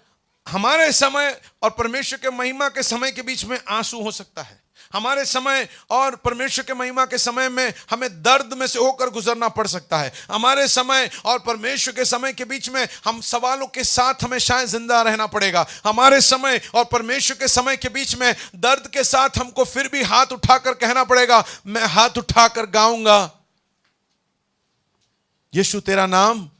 हमारे समय और परमेश्वर के महिमा के समय के बीच में आंसू हो सकता है। हमारे समय और परमेश्वर के महिमा के समय में हमें दर्द में से होकर गुजरना पड़ सकता है। हमारे समय और परमेश्वर के समय के बीच में हम सवालों के साथ हमें शायद जिंदा रहना पड़ेगा। हमारे समय और परमेश्वर के समय के बीच में दर्द के साथ हमको फिर भी हाथ उठाकर कहना पड़ेगा, मैं हाथ उठाकर गाऊंगा, यीशु तेरा नाम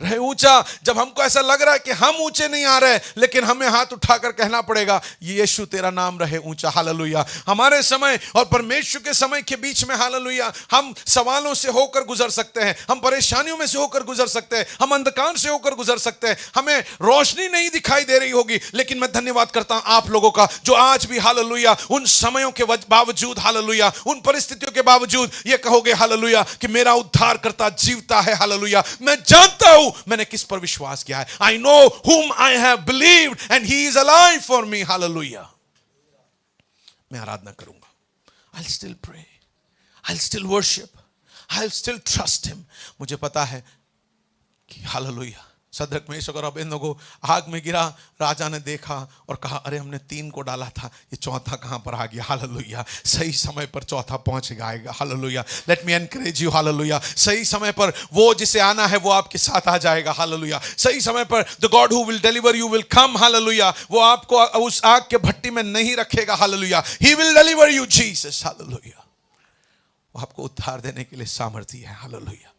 रहे ऊंचा। जब हमको ऐसा लग रहा है कि हम ऊंचे नहीं आ रहे, लेकिन हमें हाथ उठाकर कहना पड़ेगा, यीशु तेरा नाम रहे ऊंचा। हालेलुया। हमारे समय और परमेश्वर के समय के बीच में, हालेलुया, हम सवालों से होकर गुजर सकते हैं, हम परेशानियों में से होकर गुजर सकते हैं, हम अंधकार से होकर गुजर सकते हैं, हमें रोशनी नहीं दिखाई दे रही होगी, लेकिन मैं धन्यवाद करता हूं आप लोगों का जो आज भी, हालेलुया, उन समयों के बावजूद, हालेलुया, उन परिस्थितियों के बावजूद ये कहोगे, हालेलुया, कि मेरा उद्धारकर्ता जीवता है। हालेलुया। मैं जानता हूं मैंने किस पर विश्वास किया है। I know whom I have believed and he is alive for me. Hallelujah. मैं आराधना करूंगा। I'll still pray. I'll still worship. I'll still trust him. मुझे पता है कि हालेलुया, शद्रक, मेशक और अबेदनगो आग में गिरा, राजा ने देखा और कहा, अरे हमने 3 को डाला था, ये चौथा कहां पर आ गया। हालेलुया। सही समय पर चौथा पहुंच जाएगा। Hallelujah. Let me encourage you. Hallelujah. सही समय पर वो जिसे आना है वो आपके साथ आ जाएगा। हालेलुया। सही समय पर the God who will deliver you will come. Hallelujah. वो आपको उस आग के भट्टी में नहीं रखेगा। Hallelujah. He will deliver you Jesus. Hallelujah. वो आपको उद्धार देने के लिए सामर्थी है। हालेलुया।